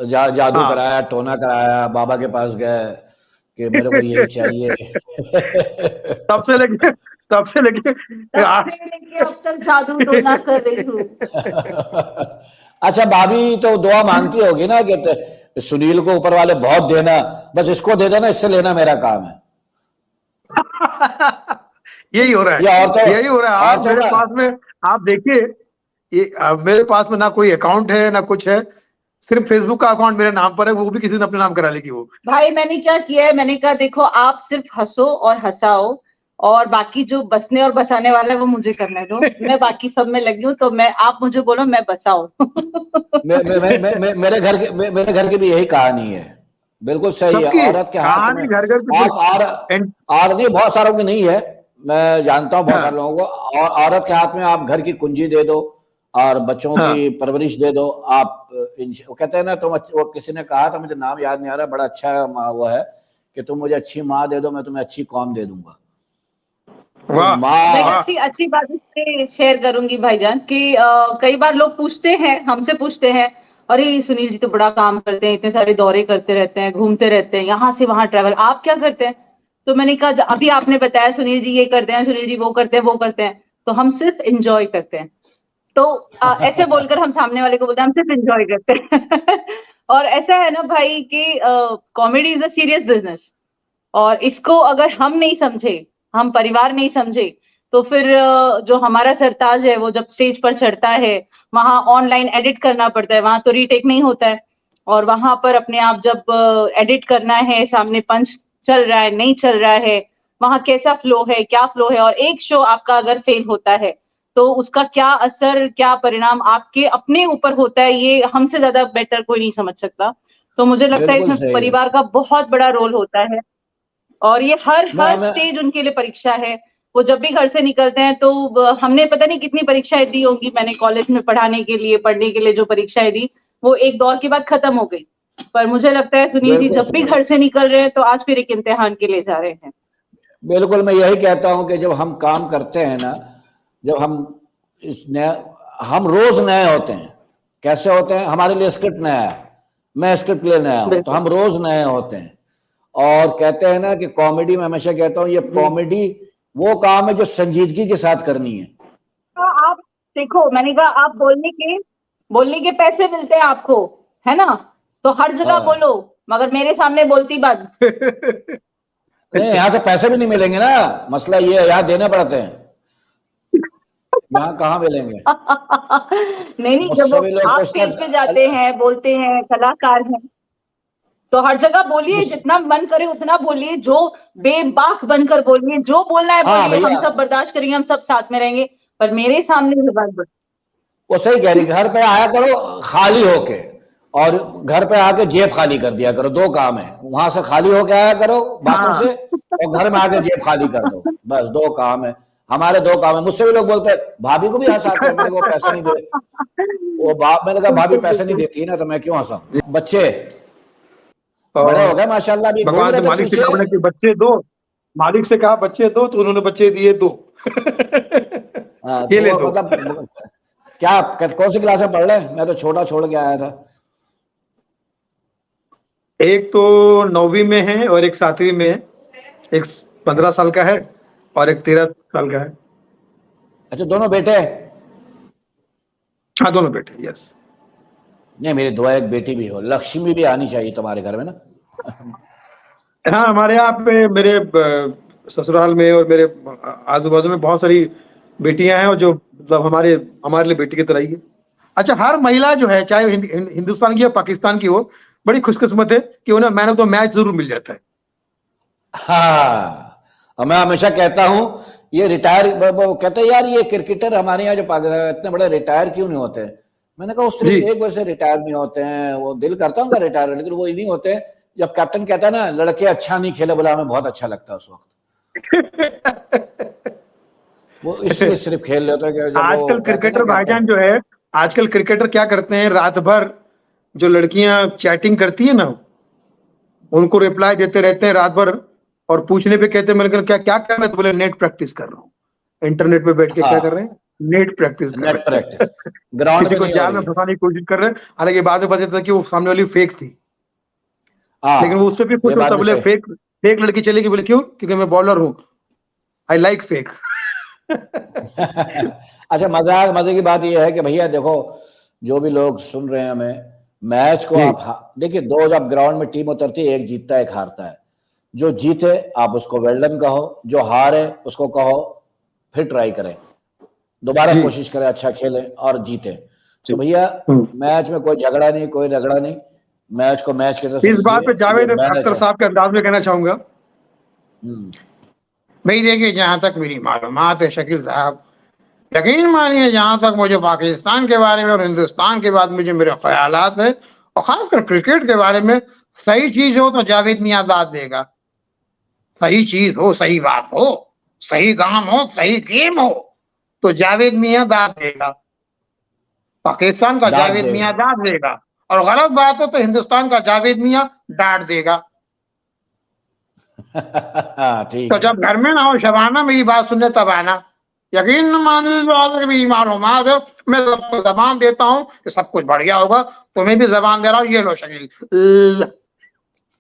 जादू हाँ। कराया, टोना कराया, बाबा के पास गए कि मेरे को यही चाहिए। तब से लेके तब से लेके तब से लेके अब तक जादू टोना कर रही हूँ। अच्छा, भाभी तो दुआ मांगती होगी ना कि सुनील को ऊपर वाले बहुत देना, बस इसको दे देना, इससे लेना मेरा काम है। यही हो रहा ये है, औरतों, यही हो रहा है आज औरतों मेरे का। पास में। आप देखिए, ये मेरे पास में ना कोई अकाउंट है ना कुछ है, सिर्फ फेसबुक का अकाउंट मेरे नाम पर है, वो भी किसी ने अपने नाम करा लेगी वो। भाई मैंने क्या किया है, मैंने कहा देखो आप सिर्फ हंसो और हंसाओ, और बाकी जो बसने और बसाने वाला है वो मुझे करने दो, मैं बाकी सब में लगी हूँ, तो मैं आप मुझे बोलो मैं बसाओ। मेरे घर की भी यही कहानी है। बिल्कुल सही है, सबकी औरत के हाथ में। कहानी घर घर की आप और एंड। और नहीं, बहुत सारों की नहीं है, मैं जानता हूँ बहुत हाँ सारे लोगों को। और औरत के हाथ में आप घर की कुंजी दे दो और बच्चों हाँ की परवरिश दे दो, आप वो कहते हैं ना, तुम वो किसी ने कहा था, मुझे नाम याद नहीं आ रहा, बड़ा अच्छा वो है कि तुम मुझे अच्छी माँ दे दो, मैं तुम्हें अच्छी कौम दे दूंगा। तो वाह मैं एक माँ, वाह। अच्छी अच्छी बात इससे शेयर करूंगी भाईजान कि कई बार लोग पूछते हैं, हमसे पूछते हैं, अरे सुनील जी तो बड़ा काम करते हैं, इतने सारे दौरे करते रहते हैं, घूमते रहते हैं, यहाँ से वहां ट्रैवल, आप क्या करते हैं? तो मैंने कहा अभी आपने बताया सुनील जी ये करते हैं, सुनील जी वो करते हैं, वो करते हैं, तो हम सिर्फ एंजॉय करते हैं। तो ऐसे बोलकर हम सामने वाले को बोलते हैं हम सिर्फ एंजॉय करते हैं। और ऐसा है ना भाई कि comedy is a serious business, और इसको अगर हम नहीं समझे, हम परिवार नहीं समझे, तो फिर जो हमारा सरताज है वो जब स्टेज पर चढ़ता है, वहां ऑनलाइन एडिट करना पड़ता है, वहां तो रीटेक नहीं होता है, और वहां पर अपने आप जब एडिट करना है, सामने पंच चल रहा है नहीं चल रहा है, वहां कैसा फ्लो है क्या फ्लो है, और एक शो आपका अगर फेल होता है तो उसका क्या असर क्या परिणाम आपके अपने ऊपर होता है, ये हमसे ज्यादा बेटर कोई नहीं समझ सकता। तो मुझे लगता है बिल्कुल इसमें सही है। परिवार का बहुत बड़ा रोल होता है, और ये हर हर मैं स्टेज उनके लिए परीक्षा है। वो जब भी घर से निकलते हैं तो हमने पता नहीं कितनी परीक्षाएं दी होंगी, मैंने कॉलेज में पढ़ने के लिए जो परीक्षाएं दी वो एक दौर के बाद खत्म हो गई, पर मुझे लगता है सुनील जी बिल्कुल जब भी सही है। घर से निकल रहे हैं तो आज फिर एक इम्तिहान के लिए जा रहे हैं। बिल्कुल, मैं यही कहता हूं कि जब हम काम करते हैं ना, जब हम इस नया हम रोज नए होते हैं। कैसे होते हैं? हमारे लिए स्क्रिप्ट नया है, मैं स्क्रिप्ट ले नया हूं, तो बिल्कुल। हम रोज नए होते हैं। और कहते हैं ना कि कॉमेडी, मैं हमेशा कहता हूं ये कॉमेडी वो काम है जो संजीदगी के साथ करनी है। तो आप देखो, मैंने कहा आप बोलने के पैसे मिलते हैं आपको, है ना, तो हर जगह हाँ। बोलो, मगर मेरे सामने बोलती बंद। नहीं, यहाँ से पैसे भी नहीं मिलेंगे ना, मसला ये है, यहाँ देने पड़ते हैं, यहाँ कहाँ मिलेंगे। नहीं, जब मुझसे भी लोग आप पूछते स्टेज पे जाते हैं। हैं, बोलते हैं, कलाकार हैं, तो हर जगह बोलिए, मुझ- जितना मन करे उतना बोलिए, जो बेबाक बनकर बोलिए, जो बोलना है हाँ बोलिए, हम भैया, सब बर्दाश्त करेंगे, हम सब साथ में रहेंगे, पर मेरे सामने जुबान बंद। वो सही कह रही, घर पे आया करो खाली होके, और घर पे आके जेब खाली कर दिया करो, दो काम है। वहां से खाली होके आया करो बातों हाँ। से, और घर में आके जेब खाली कर दो, बस दो काम है हमारे, दो काम है। मुझसे भी लोग बोलते हैं, भाभी को भी हंसाते हैं, मैंने कहा वो पैसे नहीं दे, वो बाप, मैंने कहा भाभी बिल्कुल पैसे नहीं बिल्कुल। देती ना, तो मैं क्यों हंसाऊं। बच्चे बड़े हो और गए माशाल्लाह, अभी घूम भगवान रहे से थे मालिक से पीछे। कहा बोला कि बच्चे दो, मालिक से कहा बच्चे दो, तो उन्होंने बच्चे दिए दो। हाँ, ये तो ले वो दो। मतलब क्या, कौन सी क्लास में पढ़ रहे हैं? मैं तो छोटा छोड़ के आया था। एक तो 9वीं में है और एक 7वीं में है, एक 15 साल का है और एक 13 साल का है। अच्छा, दोनों बेटे हैं? हाँ, दोनों बेटे, यस। नहीं, मेरी दुआ एक बेटी भी हो, लक्ष्मी भी आनी चाहिए तुम्हारे घर में ना। हाँ, हमारे यहाँ पे मेरे ससुराल में और मेरे आजू बाजू में बहुत सारी बेटियां हैं, और जो मतलब हमारे हमारे लिए बेटी की तरह ही है। अच्छा, हर महिला जो है, चाहे हिंदुस्तान की या पाकिस्तान की हो, बड़ी खुशकिस्मत है कि उन्हें मैन ऑफ द मैच जरूर मिल जाता है। हाँ, और मैं हमेशा कहता हूं, ये रिटायर, वो कहते हैं यार ये क्रिकेटर हमारे यहाँ जो पाकिस्तान इतने बड़े रिटायर क्यों नहीं होते। मैंने कहा वो सिर्फ जी। एक वजह से रिटायर नहीं होते हैं, वो दिल करता उनका रिटायर, लेकिन वो नहीं होते। जब कैप्टन कहता है ना लड़के अच्छा नहीं खेले, बोला हमें बहुत अच्छा लगता है उस वक्त, वो इसलिए सिर्फ खेल लेते हैं कि जब वो आजकल कहते हैं ना क्रिकेटर कैप्टन। भाईजान जो है, आजकल क्रिकेटर क्या करते हैं, रात भर जो लड़कियां चैटिंग करती है ना, उनको रिप्लाई देते रहते हैं रात भर, और पूछने पे कहते हैं, मैंने कहा क्या क्या कर रहे हैं, तो बोले नेट प्रैक्टिस कर रहा हूँ। इंटरनेट पे बैठ के क्या कर हाँ, रहे हैं, नेट प्रैक्टिस कर नेट रहे प्रैक्टिस, हैं। ग्राउंड किसी में को नहीं हो जाल रही में है। फंसाने की कोशिश कर रहे हैं, हालांकि बाद में पता चलता कि वो सामने वाली फेक थी, लेकिन वो उस पर भी हाँ, ये खुश बात होता, भी बोले सही। फेक फेक लड़की चलेगी, बोले क्यों, क्योंकि मैं बॉलर हूँ, आई लाइक फेक। अच्छा, मजाक मजे की बात यह है कि भैया देखो, जो भी लोग सुन रहे हैं हमें, मैच को जी आप देखिए, दो जब ग्राउंड में टीम उतरती है, एक जीतता है एक हारता है। जो जीते आप उसको वेल्डन कहो, जो हारे उसको कहो फिर ट्राई करें, दोबारा जी कोशिश करें, अच्छा खेलें और जीते। जी। तो भैया हम्म। मैच में कोई झगड़ा नहीं, कोई रगड़ा नहीं, मैच को मैच की तरह इस बात पे समझिए, ये जावेद मैच अख्तर है। साहब के अंदाज में कहना चाहूंगा, हम्म। भाई देखिए, जहां तक मेरी मालूमात है शकील साहब, यकीन मानिए, जहां तक मुझे पाकिस्तान के बारे में और हिंदुस्तान के बारे में जो मेरे ख्यालात है, और खासकर क्रिकेट के बारे में, सही चीज हो तो जावेद मियां दाद देगा। सही चीज हो, सही बात हो, सही काम हो, सही गेम हो, तो जावेद मियां दाद देगा, पाकिस्तान का दाद जावेद देगा। मियां दाद देगा, और गलत बात हो तो हिंदुस्तान का जावेद मियां डांट देगा। तो ठीक है। जब घर में ना हो शबाना, मेरी बात सुनने तब आना। यकीन न मानिए, जो आज मेरी मालूमात है, मैं सबको जबान देता हूँ कि सब कुछ बढ़िया होगा, तुम्हें भी जबान दे रहा हूँ, ये लो शकील।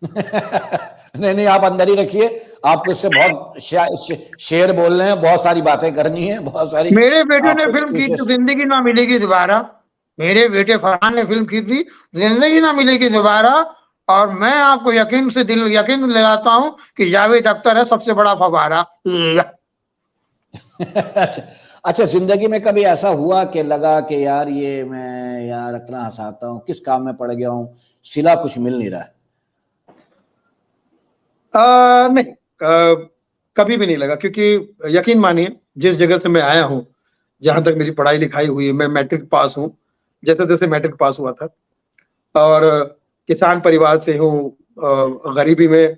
नहीं नहीं, आप अंदर ही रखिए, आपको इससे बहुत शेर बोलने हैं, बहुत सारी बातें करनी है, बहुत सारी मेरे बेटे ने आपको फिल्म की तो स्पीचेस। जिंदगी ना मिलेगी दोबारा। मेरे बेटे फरहान ने फिल्म की थी जिंदगी ना मिलेगी दोबारा, और मैं आपको यकीन दिलाता हूँ कि जावेद अख्तर है सबसे बड़ा फवारा। अच्छा, अच्छा, जिंदगी में कभी ऐसा हुआ कि लगा कि यार ये मैं यार इतना हंसाता हूँ, किस काम में पड़ गया हूँ, सिला कुछ मिल नहीं रहा है? नहीं, कभी भी नहीं लगा, क्योंकि यकीन मानिए जिस जगह से मैं आया हूँ, जहां तक मेरी पढ़ाई लिखाई हुई है, मैं मैट्रिक पास हूँ, जैसे तैसे मैट्रिक पास हुआ था, और किसान परिवार से हूँ। गरीबी में,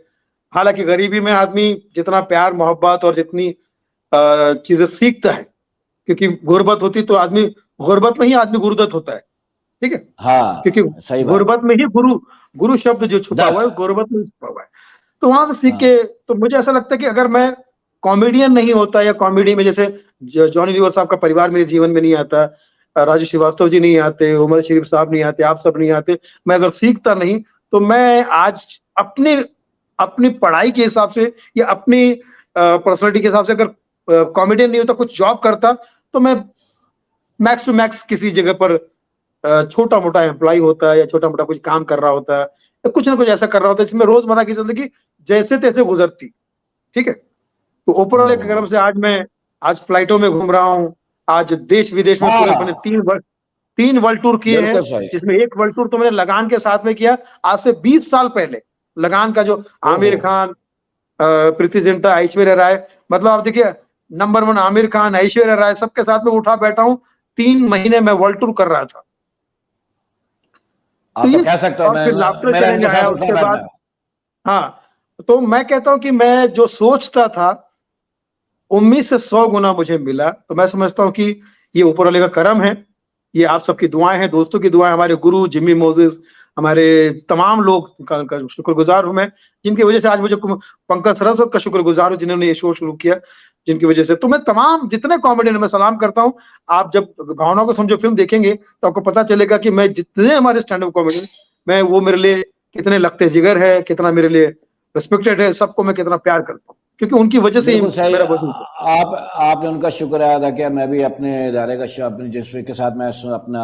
हालांकि गरीबी में आदमी जितना प्यार मोहब्बत और जितनी चीजें सीखता है, क्योंकि गुर्बत होती तो आदमी, गुर्बत में ही आदमी गुरुदत्त होता है, ठीक है, क्योंकि हाँ, सही बात। गुर्बत में ही गुरु गुरु शब्द जो छुपा हुआ है, दत्त। उस गुर्बत में ही छुपा हुआ है। तो वहां से सीख के, हाँ, तो मुझे ऐसा लगता है कि अगर मैं कॉमेडियन नहीं होता, या कॉमेडी में जैसे जॉनी लीवर साहब का परिवार मेरे जीवन में नहीं आता, राजू श्रीवास्तव जी नहीं आते, उमर शरीफ साहब नहीं आते, आप सब नहीं आते, मैं अगर सीखता नहीं, तो मैं आज अपने अपनी पढ़ाई के हिसाब से या अपनी पर्सनैलिटी के हिसाब से अगर कॉमेडियन नहीं होता, कुछ जॉब करता, तो मैं मैक्स टू मैक्स किसी जगह पर छोटा मोटा एम्प्लॉय होता है, या छोटा मोटा कुछ काम कर रहा होता है, या कुछ ना कुछ ऐसा कर रहा होता है जिसमें रोजमर्रा की जिंदगी जैसे तैसे गुजरती, ठीक है। तो ऊपर वाले के कर्म ओ, से आज फ्लाइटों में घूम रहा हूँ, आज देश विदेश में पूरे, मैंने हाँ, 3 वर्ल्ड टूर किए हैं, बिल्कुल सही। जिसमें एक वर्ल्ड टूर तो मैंने लगान के साथ में किया, आज से 20 साल पहले। लगान का जो ओहो। आमिर खान, प्रीति जिंटा, ऐश्वर्या राय, मतलब आप देखिए, नंबर 1 आमिर खान, ऐश्वर्या राय, सबके साथ में उठा बैठा हूँ, 3 महीने में वर्ल्ड टूर कर रहा था। तो आप तो कह सकते हो और मैं, फिर लाफ्टर मेरा चैलेंज इनके आया साथ उठना उसके बाद। बैठना। हाँ, तो मैं कहता हूं कि मैं जो सोचता था, उम्मीद से 100 गुना मुझे मिला। तो मैं समझता हूँ कि ये ऊपर वाले का करम है, ये आप सबकी दुआएं हैं, दोस्तों की दुआएं, हमारे गुरु जिमी मोजेस, हमारे तमाम लोग का शुक्रगुजार हूं मैं, जिनकी वजह से आज मुझे पंकज सरस्वत का शुक्रगुजार हूं, जिन्होंने ये शो शुरू किया, जिनकी वजह से। तो मैं तमाम जितने कॉमेडियन मैं सलाम करता हूं। आप जब भावना को समझो फिल्म देखेंगे, तो आपको पता चलेगा कि मैं जितने हमारे स्टैंड अप कॉमेडियन, मैं वो मेरे लिए कितने लगते जिगर है, कितना मेरे लिए रिस्पेक्टेड है, सबको मैं कितना प्यार करता हूँ, क्योंकि उनकी वजह से ही बिल्कुल सही। मेरा वजूद है। आपने उनका शुक्र अदा किया। मैं भी अपने इदारे का अपने जिस के साथ मैं अपना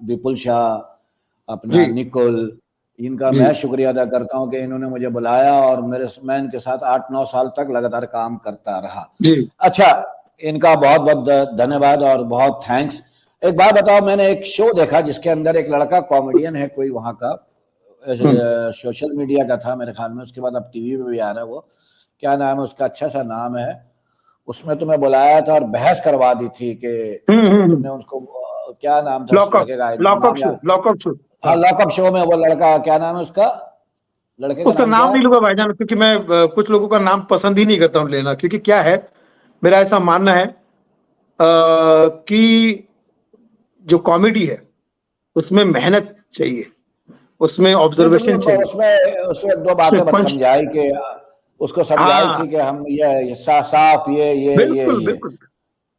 विपुल शाह, जी अपना निकुल, इनका जी मैं शुक्रिया अदा करता हूँ कि इन्होंने मुझे बुलाया, और मैं इनके साथ 8-9 साल तक लगातार काम करता रहा। जी। अच्छा, इनका बहुत बहुत धन्यवाद और बहुत थैंक्स। एक बात बताओ, मैंने एक शो देखा जिसके अंदर एक लड़का कॉमेडियन है, कोई वहां का, सोशल मीडिया का था मेरे ख्याल में, उसके बाद अब टीवी पे भी आ रहा है वो, क्या नाम है उसका, अच्छा सा नाम है। उसमें तुम्हें बुलाया था और बहस करवा दी थी कि तुमने उसको, क्या नाम था उस लॉकअप लड़के का, लॉकअप नाम शो, याद। Lockup show. हाँ, हाँ, लॉकअप शो में वो लड़का, क्या नाम है उसका, लड़के का उसका नाम क्या नाम है? नहीं लूंगा भाईजान, क्योंकि मैं कुछ लोगों का नाम पसंद ही नहीं करता हूँ लेना, क्योंकि क्या है, मेरा ऐसा मानना है कि जो कॉमेडी है उसमें मेहनत चाहिए, उसमें नहीं, तुमने ऑब्जर्वेशन चाहिए, उसमें उसमें दो उसमें बातें बस पंच। समझाई कि, उसको समझाई हाँ, थी कि हम ये साफ बिल्कुल ये। बिल्कुल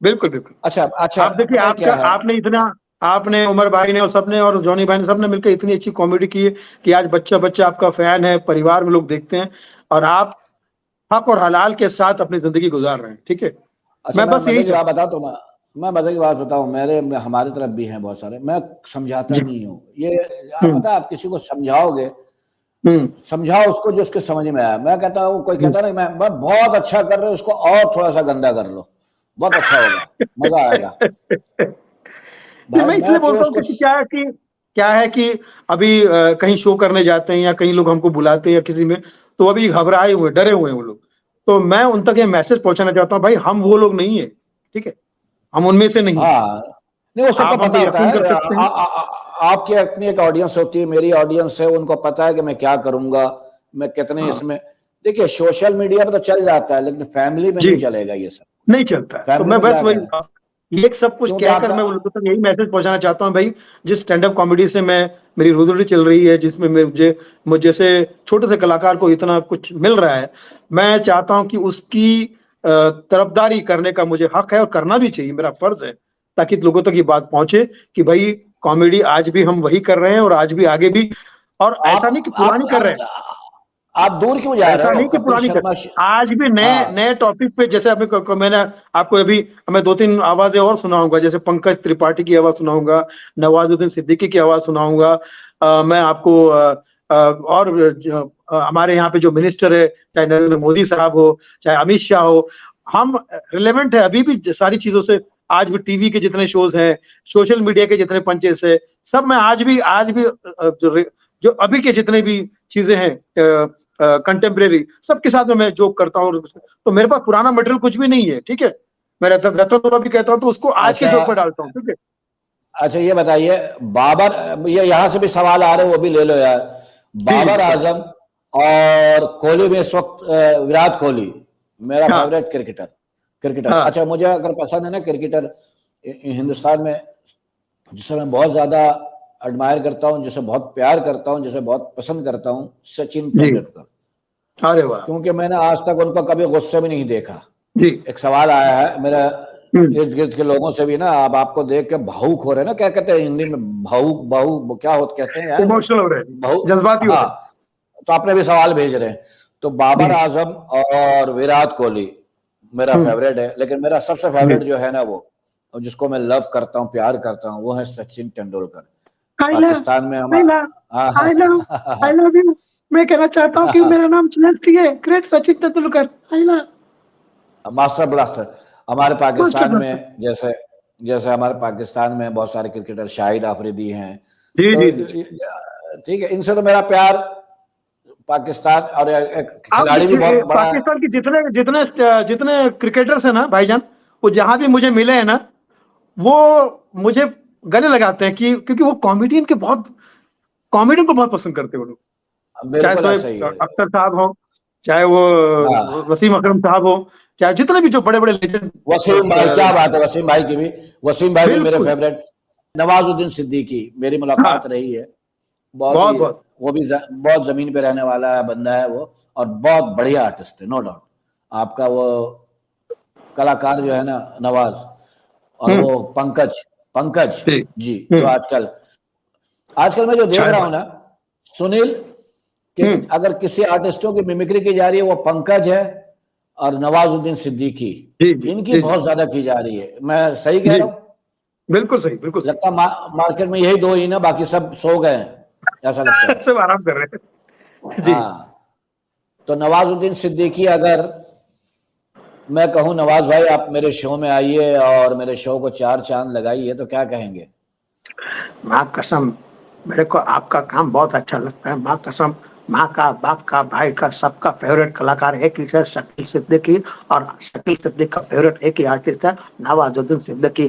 बिल्कुल बिल्कुल। अच्छा, अच्छा, आप देखिए, पता है आपका क्या है? आपने इतना, आपने, उमर भाई ने और सबने, और जॉनी भाई ने, सबने मिलकर इतनी अच्छी कॉमेडी की है कि आज बच्चा बच्चा आपका फैन है, परिवार में लोग देखते हैं, और आप हक और हलाल के साथ अपनी जिंदगी गुजार रहे हैं, ठीक है। अच्छा, मैं मैं बस मजे यही की बात चाहता बताऊं तो मैं मजे की बात बताऊं, हमारी तरफ भी हैं बहुत सारे, मैं हूं। समझाता जी। नहीं हूँ ये। आप हम्म पता है, आप किसी को समझाओगे, हम्म समझाओ उसको जो उसके समझ में आया। मैं कहता हूँ, कोई कहता नहीं, मैं बहुत अच्छा कर रहे हो, उसको और थोड़ा सा गंदा कर लो, बहुत अच्छा होगा, मजा आएगा। नहीं, भाई मैं मैं इसलिए तो बोलता हूँ, उसको, क्योंकि क्या है कि अभी कहीं शो करने जाते हैं, या कहीं लोग हमको बुलाते हैं, या किसी में, तो अभी घबराए हुए, डरे हुए हैं वो लोग। तो मैं उन तक ये मैसेज पहुंचाना चाहता हूँ, भाई हम वो लोग नहीं है, ठीक है, हम उनमें से नहीं है। हाँ, नहीं, वो सबको आप हम पता पे होता यकीन है। कर सकते हैं। आपकी अपनी एक ऑडियंस होती है, मेरी ऑडियंस है, उनको पता है कि मैं क्या करूंगा, मैं कितने हाँ इसमें। देखिए, सोशल मीडिया पे तो चल जाता है, लेकिन फैमिली में जी, नहीं चलेगा ये सब। नहीं चलता है। तो फैमिली मैं में बस क्या वही, करें, ये सब कुछ क्योंकि कहकर आप, मैं उन लोगों तक यही मैसेज पहुंचाना चाहता हूँ, भाई, जिस स्टैंड अप कॉमेडी से मैं, मेरी रोजी रोटी चल रही है, जिसमें मुझे जैसे छोटे से कलाकार को इतना कुछ मिल रहा है, मैं चाहता हूं कि उसकी तरफदारी करने का मुझे हक है, और करना भी चाहिए, मेरा फर्ज है, ताकि लोगों तक ये बात पहुंचे कि भाई कॉमेडी आज भी हम वही कर रहे हैं, और आज भी आगे भी, और ऐसा नहीं कि आप पुरानी कर रहे आप हैं। आप दूर क्यों जा ऐसा रहे हो? नहीं कि कपिल पुरानी शर्मा आज भी नए हाँ नए टॉपिक पे, जैसे अभी मैंने आपको अभी मैं 2-3 आवाजें और सुनाऊंगा, जैसे पंकज त्रिपाठी की आवाज सुनाऊंगा, नवाजुद्दीन सिद्दीकी की आवाज सुनाऊंगा। मैं आपको और हमारे यहाँ पे जो मिनिस्टर है, चाहे नरेंद्र मोदी साहब हो, चाहे अमित शाह हो, हम रिलेवेंट है अभी भी सारी चीजों से। आज भी टीवी के जितने शोज हैं, सोशल मीडिया के जितने पंचेस है, सब मैं आज भी जो अभी के जितने भी चीजें हैं कंटेम्प्रेरी, सबके साथ में मैं जोक करता हूँ। तो मेरे पास पुराना मटेरियल कुछ भी नहीं है, ठीक है। मैं रतन टोला भी कहता हूँ तो उसको आज के अच्छा जोक में डालता हूँ, ठीक है। अच्छा ये बताइए, बाबर, ये यहाँ से भी सवाल आ रहे हैं, वो भी ले लो यार। जी बाबर आजम और कोहली में इस वक्त विराट कोहली मेरा हाँ फेवरेट क्रिकेटर। हाँ अच्छा मुझे अगर पसंद है ना क्रिकेटर हिंदुस्तान में, जिसे मैं बहुत ज्यादा एडमायर करता हूँ, जिसे बहुत प्यार करता हूँ, जिसे बहुत पसंद करता हूँ, सचिन जी। तेंदुलकर। अरे वाह क्योंकि मैंने आज तक उनको कभी गुस्से में नहीं देखा। जी। एक सवाल आया है मेरा हम्म, इर्द गिर्द के लोगों से भी ना, अब आपको देख के भावुक हो रहे हैं ना, क्या कहते हैं हिंदी में, भावुक भावुक क्या होता कहते हैं यार, इमोशनल हो रहे हैं, भावुक। जज्बाती हो रहे हैं। हाँ, तो आपने भी सवाल भेज रहे हैं। तो बाबर जी। आजम और विराट कोहली मेरा हम्म, फेवरेट है, लेकिन मेरा सबसे जी। फेवरेट जो है ना, वो और जिसको मैं लव करता हूँ, प्यार करता हूँ, वो है सचिन तेंदुलकर। आई लव पाकिस्तान में I love I love I love you. मैं कहना चाहता हूँ कि मेरा नाम सेलेस्टी है, great Sachin Tendulkar, I love master blaster. हमारे मास्टर पाकिस्तान ब्लास्टर। में जैसे जैसे हमारे पाकिस्तान में बहुत सारे क्रिकेटर, शाहिद आफरीदी हैं, जी तो जी जी। ठीक है, इनसे तो मेरा प्यार पाकिस्तान, और एक आप खिलाड़ी भी बहुत बड़ा है। पाकिस्तान के जितने जितने जितने क्रिकेटर्स हैं ना भाईजान, वो जहां भी मुझे मिले हैं ना, वो मुझे गले लगाते हैं कि क्योंकि वो कॉमेडियन को बहुत पसंद करते हैं वो लोग। चाहे बिल्कुल ऐसा ही शोएब है। अख्तर साहब हो, चाहे वो हाँ, वसीम अकरम साहब हो, चाहे जितने भी जो बड़े बड़े लेजेंड। वसीम भाई, क्या बात है, वसीम भाई की भी, वसीम भाई भी मेरे बिल्कुल। फेवरेट। नवाजुद्दीन सिद्दीकी, मेरी हाँ मुलाकात रही है, बहुत बहुत ही, बहुत। वो भी बहुत जमीन पे रहने वाला है बंदा है वो, और बहुत बढ़िया आर्टिस्ट है, नो डाउट। आपका वो कलाकार जो है ना नवाज, और हम्म। वो पंकज पंकज ठीक। जी, जो आजकल आजकल मैं जो देख शायद रहा हूँ बात। ना सुनील, कि हम्म। अगर किसी आर्टिस्टों की मिमिक्री की जा रही है, वो पंकज है और नवाजुद्दीन सिद्दीकी, जी जी इनकी जी जी बहुत ज्यादा की जा रही है। मैं सही कह जी। रहा हूँ? बिल्कुल सही, बिल्कुल सही। लगता है मार्केट में यही दो ही ना, बाकी सब सो गए हैं, ऐसा लगता है। सब आराम कर रहे हैं जी। हाँ, तो नवाजुद्दीन सिद्दीकी, अगर मैं कहूँ नवाज भाई आप मेरे शो में आइए और मेरे शो को 4 चांद लगाइए, तो क्या कहेंगे? माँ कसम, मेरे को आपका काम बहुत अच्छा लगता है, माँ कसम। माँ का, बाप का, भाई का, सबका फेवरेट कलाकार एक ही है, शकील सिद्दीकी। और शकील सिद्दीकी का फेवरेट एक ही आर्टिस्ट है, नवाजुद्दीन सिद्दीकी।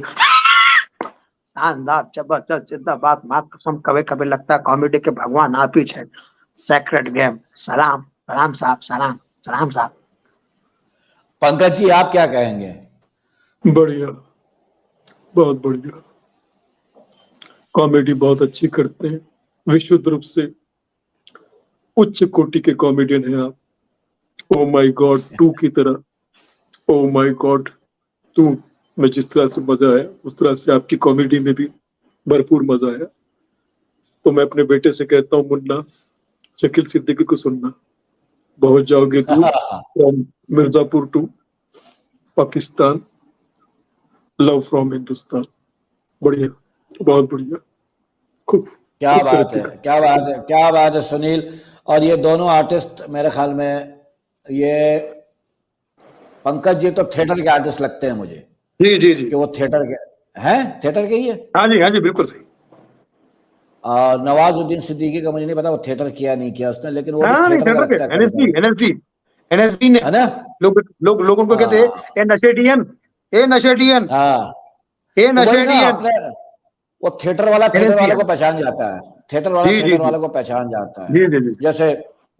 शानदार, जबरदस्त, जिंदाबाद, माँ कसम। कभी कभी लगता है कॉमेडी के भगवान आप ही है। Sacred game. सलाम सलाम साहब, सलाम सलाम साहब। पंकज जी आप क्या कहेंगे? बढ़िया, बहुत बढ़िया। कॉमेडी बहुत अच्छी करते हैं, विशुद्ध रूप से उच्च कोटि के कॉमेडियन हैं आप। ओ माय गॉड टू की तरह। ओ माय गॉड टू में जिस तरह से मजा आया, उस तरह से आपकी कॉमेडी में भी भरपूर मजा आया। तो मैं अपने बेटे से कहता हूँ, मुन्ना, शकील सिद्दीकी को सुनना, बहुत जाओगे दूर। From Mirzapur to Pakistan, love from Hindustan. बढ़िया, बहुत बढ़िया, खूब क्या खूब बात तरक्की है, कर। क्या बात है, क्या बात है सुनील। और ये दोनों आर्टिस्ट मेरे ख्याल में, ये पंकज जी तो थिएटर के आर्टिस्ट लगते हैं मुझे, जी जी जी। कि वो थिएटर के हैं, थिएटर के ही है। हाँ जी बिल्कुल सही। और नवाजुद्दीन सिद्दीकी का मुझे नहीं पता वो थिएटर किया नहीं किया उसने, लेकिन वो भी हाँ नहीं, थिएटर का थिएटर के लगता है कभी एनएसडी कभी, एनएसडी एनएसडी ने है ना? लोग उनको कहते हैं, हाँ ए नशेडियन, ए नशेडियन, हाँ, ए तो वही ना नशेडियन। अपने, वो थिएटर वाले एनएसडीएन। को पहचान जाता है, जी जी थिएटर जी वाले को पहचान जाता है। जी जी जी। जैसे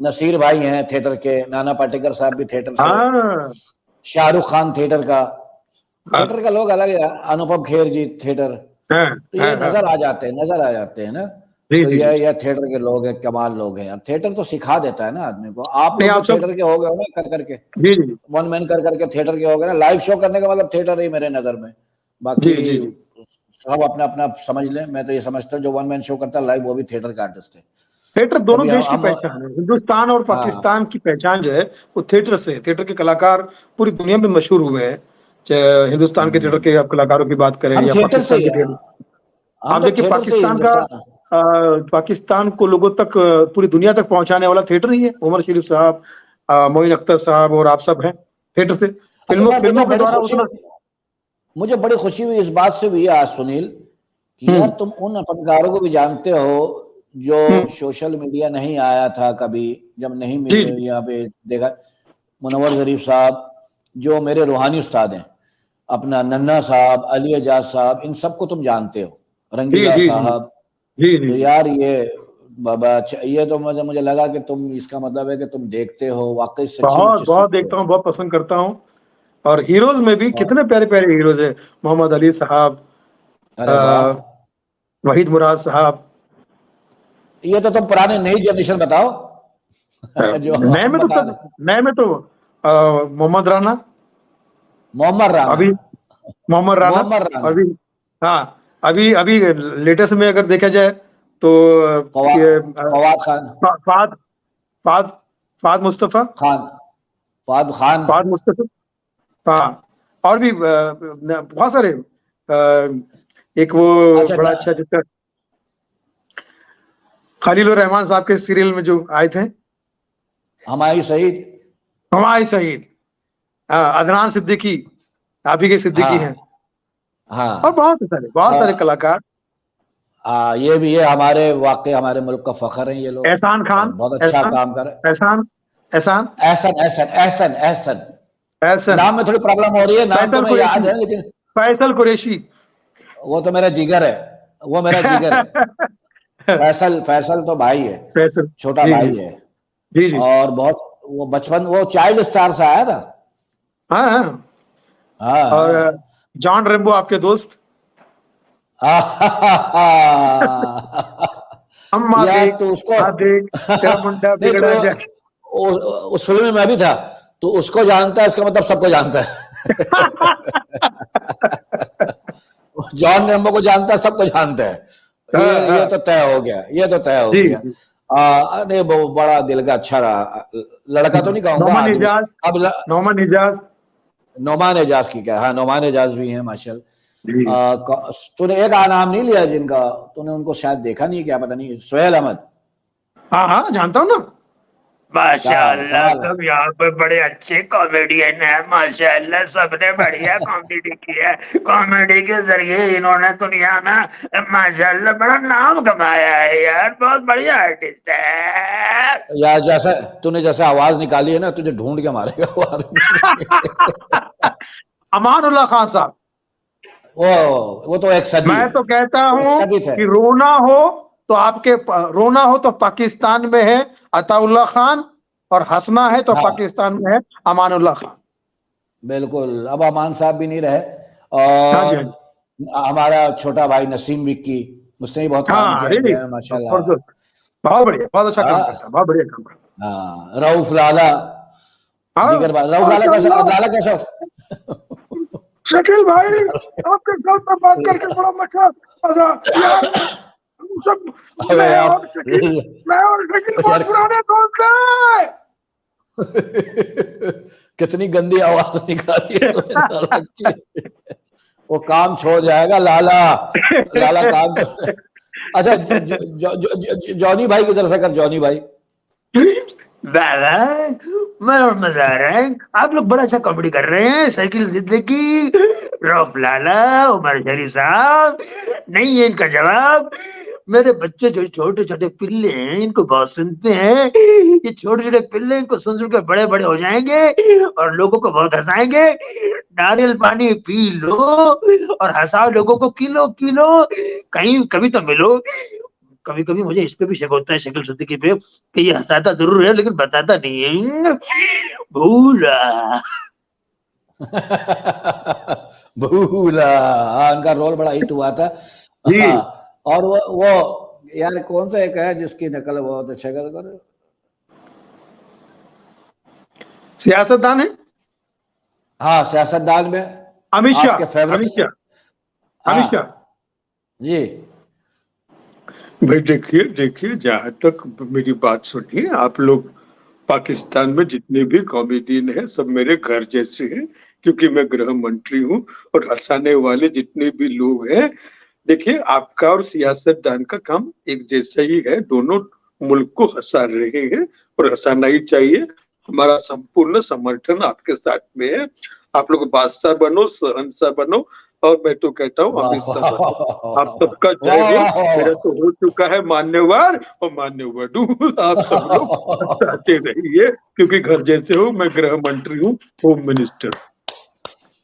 नसीर भाई हैं थिएटर के, नाना पाटेकर साहब भी थिएटर से, हाँ शाहरुख खान हाँ थिएटर का लोग अलग है, अनुपम खेर जी थिएटर, हाँ तो ये हाँ। नजर आ जाते हैं ना। जी तो जी जी। ये थिएटर के लोग हैं, कमाल लोग हैं। अब थिएटर तो सिखा देता है ना आदमी को। आप नहीं लोग भी आप सब। थिएटर के हो गए हो ना, कर करके जी जी वन मैन कर करके थिएटर के हो गए ना। लाइव शो करने का मतलब थिएटर ही मेरे नजर में। जी बाकी जी जी। सब अपना अपना समझ लें, मैं तो ये समझता हूँ जो वन मैन शो करता है लाइव, वो भी थिएटर का आर्टिस्ट है। थिएटर दोनों कभी देश की हम पहचान है। हिंदुस्तान और हाँ पाकिस्तान की पहचान जो है वो थिएटर से है। थिएटर के कलाकार पूरी दुनिया में मशहूर हुए हैं, चाहे हिंदुस्तान के थिएटर हम्म, के आप कलाकारों की बात करें हम या थिएटर से पाकिस्तान ही के थिएटर। हम आप तो देखिए थिएटर से ही पाकिस्तान का हिंदुस्तान। पाकिस्तान को लोगों तक पूरी दुनिया तक पहुंचाने वाला थिएटर ही है। उमर शरीफ साहब, मोइन अख्तर साहब और आप सब हैं थिएटर से। अच्छा, फिल्मों मैं फिल्मों के द्वारा उतना। मुझे बड़ी खुशी हुई इस बात से भी आज सुनील कि यार हम्म तुम उन फनकारों को भी जानते हो जो हम्म, सोशल मीडिया नहीं आया था कभी, जब नहीं जी जी यहाँ पे देखा। मुनव्वर शरीफ साहब जो मेरे रूहानी उस्ताद हैं, अपना नन्ना साहब, अली एजाज साहब, इन सबको तुम जानते हो, जी रंगीला जी जी साहब। जी जी तो जी। यार ये बाबा अच्छा, ये तो मुझे लगा कि तुम, इसका मतलब है कि तुम देखते हो, वाकई सच्ची बहुत मुच्ची बहुत सीखते हो। देखता हूँ, बहुत पसंद करता हूँ। और हीरोज में भी और कितने प्यारे प्यारे हीरोज है। मोहम्मद अली साहब, अरे वाह, वहीद मुराद साहब। ये तो तुम पुराने नई जनरेशन बताओ जो नए हम में तो बता सब, रहे। नए में तो मोहम्मद राना, मोहम्मद राना, अभी मोहम्मद राना। मोहम्मद राना, अभी हाँ, अभी अभी लेटेस्ट में अगर देखा जाए तो फवाद, ये Fawad Khan, Fahd Fahd Fahd Mustafa, Khan, Fawad Khan. Fahd Mustafa. हाँ, और भी बहुत सारे। एक वो अच्छा बड़ा अच्छा जिसका खलील उर रहमान साहब के सीरियल में जो आए थे, हमारी शहीद। हमारे शहीद, अदनान सिद्दीकी, आप ही के सिद्दीकी हैं। हाँ और हाँ, बहुत सारे कलाकार। ये भी है हमारे, वाकई हमारे मुल्क का फख्र है ये लोग, एहसान और खान, बहुत अच्छा एहसान, काम कर रहे हैं। एहसान, एहसान, एहसन एहसन एहसन एहसन, एहसन, नाम में थोड़ी प्रॉब्लम हो रही है, नाम तो फैसल मैं याद कुरैशी, है लेकिन फैसल कुरैशी। वो तो मेरा जिगर है, वो मेरा जिगर है। फैसल, फैसल तो भाई है, फैसल, छोटा जी जी भाई है। जी जी। और बहुत, वो बचपन, वो चाइल्ड स्टार से आया था। हाँ हाँ। हाँ और हाँ जॉन रेम्बो आपके दोस्त। अम्मा यार देख, तो उसको हाँ देख, तेरा मुंडा नहीं तो बिगड़ा जा। उस फिल्म में मैं भी था, तो उसको जानता है इसका मतलब सबको जानता है जॉन रेम्बो को जानता है, सबको जानता है। हाँ ये हाँ, तो तय हो गया, ये तो तय हो जी गया। जी अरे वो बड़ा दिल का अच्छा रहा लड़का, तो नहीं कहूंगा, नोमान आदमी। इजाज, अब नोमान इजाज। नोमान एजाज की क्या, हाँ नोमान एजाज भी हैं जी, माशाल्लाह। तूने एक नाम नहीं लिया जिनका, तूने उनको शायद देखा नहीं है, क्या पता नहीं, सोहेल अहमद। हाँ हाँ, जानता हूँ ना। क्या माशाअल्लाह, कमाल है। सब यहाँ पे बड़े अच्छे कॉमेडियन है। माशाअल्लाह, सबने बढ़िया कॉमेडी किया है। कॉमेडी के जरिए इन्होंने दुनिया में माशाअल्लाह बड़ा नाम कमाया है यार। बहुत बढ़िया आर्टिस्ट है। यार जैसे तूने जैसे आवाज निकाली है ना, तुझे ढूंढ के मारेगा वो आदमी अमानुल्लाह खान साहब। वो तो एक सदी मैं है, तो कहता वो एक हूँ सदी थे। कि रोना हो तो पाकिस्तान में है अताउल्लाह खान, और हंसना है तो हाँ पाकिस्तान में है अमानुल्लाह खान। बिल्कुल, अब अमान साहब भी नहीं रहे। हाँ जी, और हाँ जी। हमारा छोटा भाई नसीम विक्की, उसने भी बहुत काम हाँ, किया रियली किया है माशाल्लाह। जबरदस्त, बहुत बढ़िया, बहुत अच्छा काम करता है, बहुत बढ़िया काम करता हाँ, रऊफ लाला, है। हाँ, दीगर बात, रऊफ लाला कैसा, माशाअल्लाह, लाला कैसा शकील भाई, आपके साथ में बात करके बड़ा मजा यार। हम सब, अबे यार मैं और शकील बहुत यार पुराने दोस्त हैं। कितनी गंदी आवाज निकाली है तूने लाला की। वो काम छोड़ जाएगा लाला, लाला काम अच्छा जॉनी भाई की तरफ से कर, जॉनी भाई। बाबा, मैं और मजा आ रहा है। आप लोग बड़ा अच्छा कॉमेडी कर रहे हैं। साइकिल सिद्दीकी, रऊफ लाला, उमर शरीफ साहब। नहीं है इनका जवाब। मेरे बच्चे जो छोटे छोटे पिल्ले हैं, इनको बहुत सुनते हैं। ये छोटे छोटे पिल्ले इनको सुन सुन के बड़े बड़े हो जाएंगे और लोगों को बहुत हंसाएंगे। नारियल पानी पी लो और हंसाओ लोगों को किलो किलो। कहीं कभी तो मिलो। कभी कभी मुझे इस पे भी शक होता है, शकील सिद्दीकी पे, कि ये हंसाता जरूर है लेकिन बताता नहीं है। भूला। भूला, हाँ उनका रोल बड़ा हिट हुआ था। जी, हाँ, और वो यार कौन सा एक है जिसकी नकल बहुत अच्छा कर, सियासतदान है। हाँ सियासतदान में, अमित शाह, आपके फेवरेट। अमित शाह, अमित शाह। हाँ जी, भाई देखिए देखिए, जहां तक मेरी बात सुनिए, आप लोग पाकिस्तान में जितने भी कॉमेडियन हैं सब मेरे घर जैसे हैं, क्योंकि मैं गृह मंत्री हूँ। और हंसाने वाले जितने भी लोग हैं, देखिए आपका और सियासतदान का काम एक जैसा ही है, दोनों मुल्क को हंसा रहे हैं और हंसाना ही चाहिए। हमारा संपूर्ण समर्थन आपके साथ में है। आप लोग बादशाह बनो, शहंशाह बनो, और मैं तो कहता हूँ वाह अमित शाह वाह बनो। आप सबका वाह जय हो। वाह वाह मेरा तो हो चुका है मान्यवर और मान्यवधु। आप सब लोग हंसाते रहिए, क्योंकि घर जैसे हो। मैं गृह मंत्री हूँ, होम मिनिस्टर।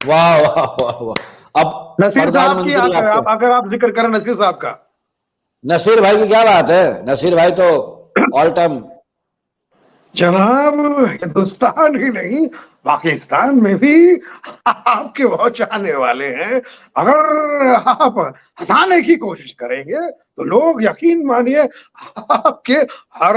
वाह वाह वाह वाह। अब नसीर साहब की प्रधानमंत्री आपके, अगर आप जिक्र करें नसीर साहब का, नसीर भाई की क्या बात है? नसीर भाई तो ऑल टाइम। जनाब हिंदुस्तान ही नहीं पाकिस्तान में भी आपके बहुत चाहने वाले हैं। अगर आप हंसाने की कोशिश करेंगे तो लोग यकीन मानिए आपके हर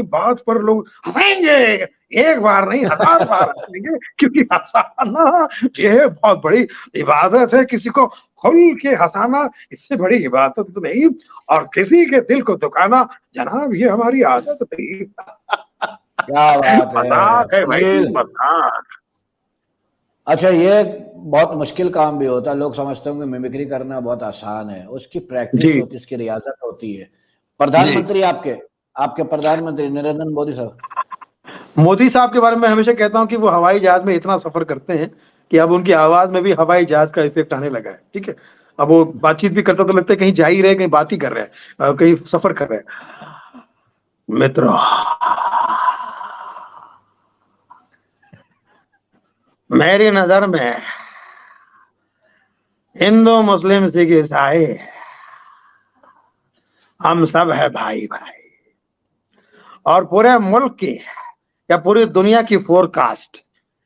बात पर लोग हंसेंगे। एक बार नहीं 1000 बार हंसेंगे, क्योंकि हंसाना ये बहुत बड़ी इबादत है। किसी को खुल के हंसाना इससे बड़ी इबादत तो नहीं, और किसी के दिल को दुखाना जनाब ये हमारी आदत नहीं। क्या बात है मजाक है भाई, सुनील। मजाक। अच्छा, ये बहुत मुश्किल काम भी होता है। लोग समझते होंगे मिमिक्री करना बहुत आसान है, उसकी प्रैक्टिस जी होती है, उसकी रियाजत होती है। जी। प्रधानमंत्री आपके आपके प्रधानमंत्री नरेंद्र मोदी साहब, मोदी साहब के बारे में हमेशा कहता हूँ कि वो हवाई जहाज में इतना सफर करते हैं कि अब उनकी आवाज में भी हवाई जहाज का इफेक्ट आने लगा है। ठीक है, अब वो बातचीत भी करता तो लगता है कहीं जा ही रहे, कहीं बात ही कर रहे हैं, कहीं सफर कर रहे हैं। मित्रों, मेरी नजर में हिंदू मुस्लिम सिख ईसाई हम सब है भाई भाई। और पूरे मुल्क की या पूरी दुनिया की फोरकास्ट,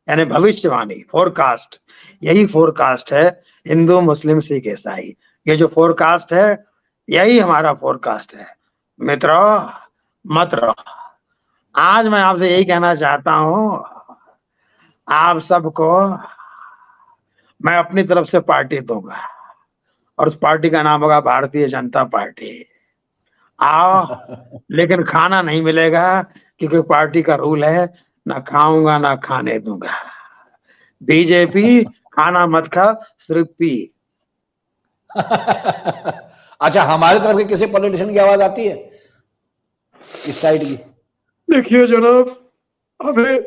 यानी भविष्यवाणी, फोरकास्ट, यही फोरकास्ट है हिंदू मुस्लिम सिख ईसाई। ये जो फोरकास्ट है यही हमारा फोरकास्ट है। मित्रों, मत रहो। आज मैं आपसे यही कहना चाहता हूं, आप सबको मैं अपनी तरफ से पार्टी दूंगा, और उस पार्टी का नाम होगा भारतीय जनता पार्टी। आओ, लेकिन खाना नहीं मिलेगा, क्योंकि पार्टी का रूल है ना खाऊंगा ना खाने दूंगा। बीजेपी खाना मत खा, सिर्फ पी। अच्छा, हमारी तरफ के किसी पॉलिटिशियन की आवाज आती है इस साइड की? देखिए जनाब, हमें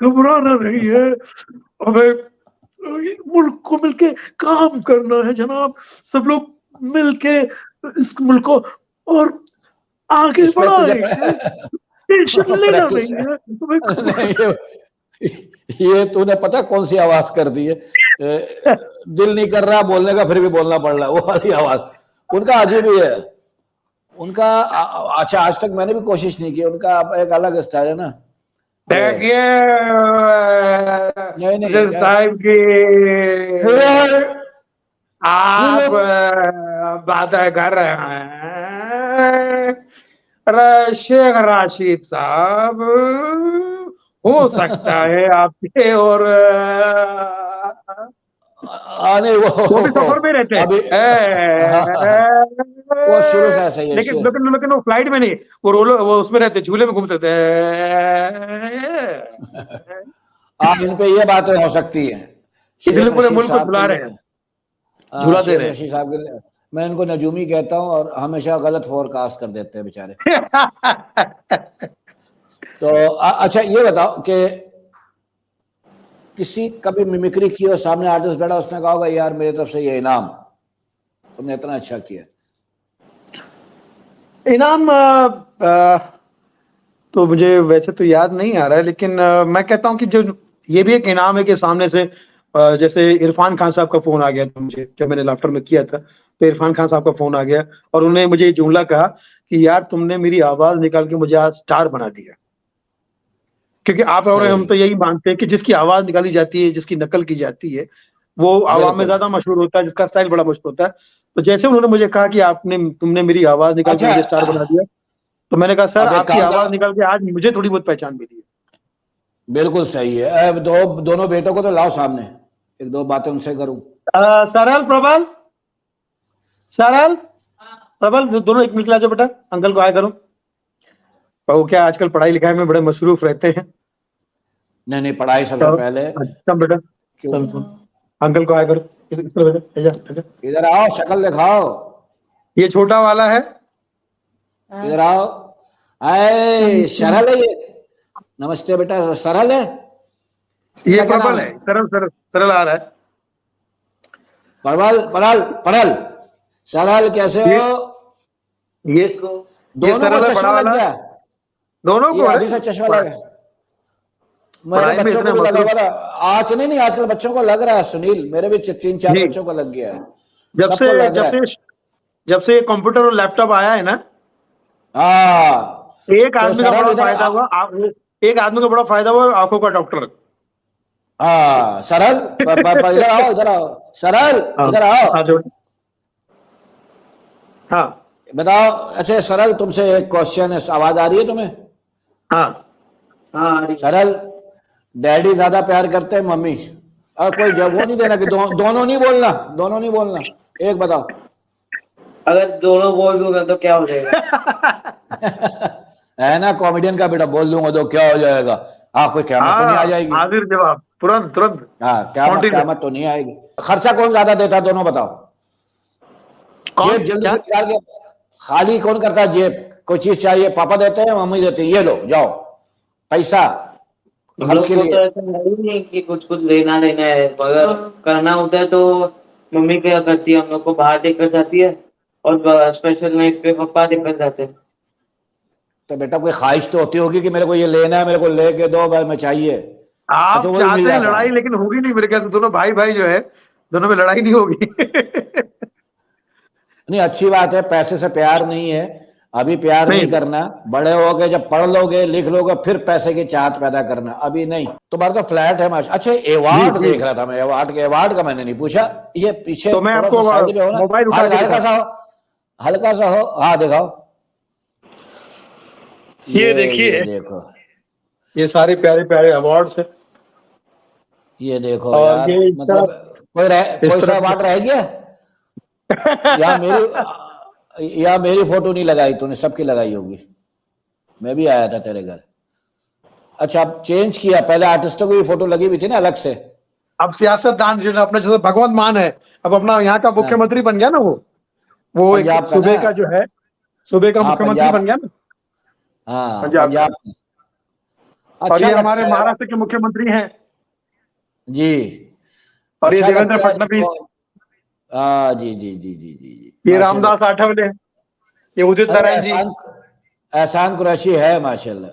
घबराना नहीं है। हमें मुल्क को मिलके काम करना है जनाब। सब लोग मिलके इस मुल्क को और आगे इस पे तुझे बढ़ाएंगे। टेंशन लेना प्रैक्टिस नहीं है हमें। नहीं, ये तूने पता कौन सी आवाज कर दी है? दिल नहीं कर रहा बोलने का, फिर भी बोलना पड़ रहा है, वो वाली आवाज उनका अजीब ही है। उनका अच्छा, आज तक मैंने भी कोशिश नहीं की, उनका एक अलग स्टाइल है ना। देखिए नहीं नहीं साहब की आप लोग बातें कर रहे हैं। शेख राशिद साहब, हो सकता है आपके और नहीं वो भी सफर में रहते अभी हैं। वो शुरू से ऐसे ही है लेकिन लेकिन लेकिन वो फ्लाइट में नहीं, वो उसमें रहते, झूले में घूमते थे। इन पे ये बातें हो सकती हैं। इसलिए शेख पूरे रशीद मुल्क को साहब के बुला रहे लिए, हैं, झूला दे शेख रहे रशीद साहब के लिए मैं इनको नजूमी कहता हूँ, और हमेशा गलत फोरकास्ट कर देते हैं बेचारे। हैं। तो अच्छा, ये बताओ कि किसी कभी मिमिक्री की और सामने आर्टिस्ट बैठा, उसने कहा होगा यार मेरी तरफ से ये इनाम, तुमने इतना अच्छा किया? इनाम तो मुझे वैसे तो याद नहीं आ रहा है, लेकिन मैं कहता हूँ कि जो ये भी एक इनाम है कि सामने से जैसे इरफान खान साहब का फोन आ गया था मुझे, जब मैंने लाफ्टर में किया था, तो इरफान खान साहब का फोन आ गया और उन्होंने मुझे ये जुमला कहा कि यार तुमने मेरी आवाज निकाल के मुझे आज स्टार बना दिया। क्योंकि आप और हम सही, तो यही मानते हैं कि जिसकी आवाज निकाली जाती है, जिसकी नकल की जाती है, वो आवाम में बिल्कुल। ज्यादा मशहूर होता है, जिसका स्टाइल बड़ा मशहूर होता है। तो जैसे उन्होंने मुझे कहा कि तुमने मेरी आवाज निकाल के अच्छा, मुझे स्टार बना दिया, तो मैंने कहा सर अब एक आपकी काम आवाज करो, निकाल के आज मुझे थोड़ी बहुत पहचान मिली है। बिल्कुल सही है। अब दोनों बेटों को तो लाओ सामने, एक दो बातें उनसे करूं। सरल, प्रबल, सरल, प्रबल दोनों एक मिनट ला जाओ बेटा, अंकल को हाय करो। बहू क्या आजकल पढ़ाई लिखाई में बड़े मसरूफ रहते हैं। नहीं नहीं, पढ़ाई सबसे चलो, पहले। अच्छा बेटा, क्यों? चल चल, अंकल को हाय करो। इस तरह बेटा, आजा आजा। इधर आओ, शक्ल दिखाओ। ये छोटा वाला है। इधर आओ। आए, सरल है ये। नमस्ते बेटा, सरल है। ये इसका क्या नाम प्रबल है, सरल सरल सरल आ रहा है। परवल, परल, परल, सरल कैसे ये हो? ये दोनों को सरल है, चश्मा बड़ा लग वाला गया। दोनों ये को अभी है। से चश्मा पढ़ाई लगा। मेरे पढ़ाई में बच्चों इतने को भी लगा मसरूफ। हुआ था आज। नहीं नहीं, आजकल बच्चों को लग रहा है सुनील, मेरे भी 3-4 जी, बच्चों को लग गया है। जब सबको से लग जब रहा से है। जब से ये कंप्यूटर और लैपटॉप आया है ना, हाँ, एक तो आदमी का सरल बड़ा इधर फायदा हुआ। एक आदमी का बड़ा फायदा हुआ, आंखों का डॉक्टर। हाँ सरल, इधर आओ, इधर आओ। सरल, हाँ, इधर आओ। हाँ जो, हाँ बताओ। अच्छा सरल, तुमसे एक क्वेश्चन है, आवाज आ रही है तुम्हें? हाँ हाँ। सरल, डैडी ज्यादा प्यार करते हैं मम्मी? और कोई जब वो नहीं देना कि दोनों नहीं बोलना, दोनों नहीं बोलना, एक बताओ। अगर दोनों बोल दूंगा तो क्या हो जाएगा? है ना, कॉमेडियन का बेटा, बोल दूंगा तो क्या हो जाएगा? हाँ, कोई क़यामत तो नहीं आ जाएगी? हाजिर जवाब, तुरंत तुरंत। हाँ, क़यामत Continue। क़यामत तो नहीं आएगी। खर्चा कौन ज्यादा देता है, दोनों बताओ। कौन जेब जल्दी क्या? से निकाल के खाली कौन करता है जेब? कोई चीज चाहिए, पापा देते हैं मम्मी देती है, ये लो जाओ पैसा हम खर्च लोग के को लिए। तो ऐसा है ही नहीं कि कुछ कुछ लेना देना है। अगर करना होता है तो मम्मी क्या करती है, हम लोग को बाहर लेकर जाती है, और स्पेशल नाइट पे पापा लेकर जाते हैं। तो बेटा कोई ख्वाहिश तो होती होगी कि मेरे को ये लेना है, मेरे को लेके दो भाई, मैं चाहिए। अच्छा, आप वो भी मिल चाहते हैं जाता लड़ाई, है। लेकिन होगी नहीं मेरे ख्याल से। दोनों भाई भाई जो है, दोनों में लड़ाई नहीं होगी। नहीं, अच्छी बात है, पैसे से प्यार नहीं है। अभी प्यार नहीं नहीं करना, बड़े हो गए जब पढ़ लोगे लिख लोगे फिर पैसे की चाहत पैदा करना, अभी नहीं। तुम्हारा तो फ्लैट है माशा। अच्छा, जी अवार्ड जी। देख रहा था मैं, अवार्ड का मैंने नहीं पूछा। ये पीछे तो मैं थोड़ा आपको सा साइड में हो ना, मोबाइल उठा के हल्का दिखा, सा हो, हल्का सा हो। हाँ दिखाओ। ये देखिए, ये देखो, ये सारे प्यारे प्यारे अवार्ड्स है। ये देखो और यार, ये मतलब इस कोई सा तरफ अवार्ड रह गया? या मेरी फोटो नहीं लगाई तूने, सबकी लगाई होगी। मैं भी आया था तेरे घर। अच्छा, अब चेंज किया, पहले आर्टिस्टों की भी फोटो लगी हुई थी ना अलग से। अब सियासतदान जो है, अपना जैसे भगवंत मान है, अब अपना यहाँ का हाँ, मुख्यमंत्री बन गया ना वो एक पंजाब का ना। सूबे का जो है, सूबे का हाँ मुख्यमंत्री पंजाब। बन गया ना, हाँ पंजाब का। पंजाब का। और अच्छा ये हमारे लगता है महाराष्ट्र के मुख्यमंत्री हैं, जी। और ये अच्छा देवेंद्र लगता है फडणवीस, हाँ जी जी जी जी जी जी, ये माशाल्लाह। रामदास आठवले, ये उदित अरे नारायण जी, एहसान कुरैशी है माशाल्लाह।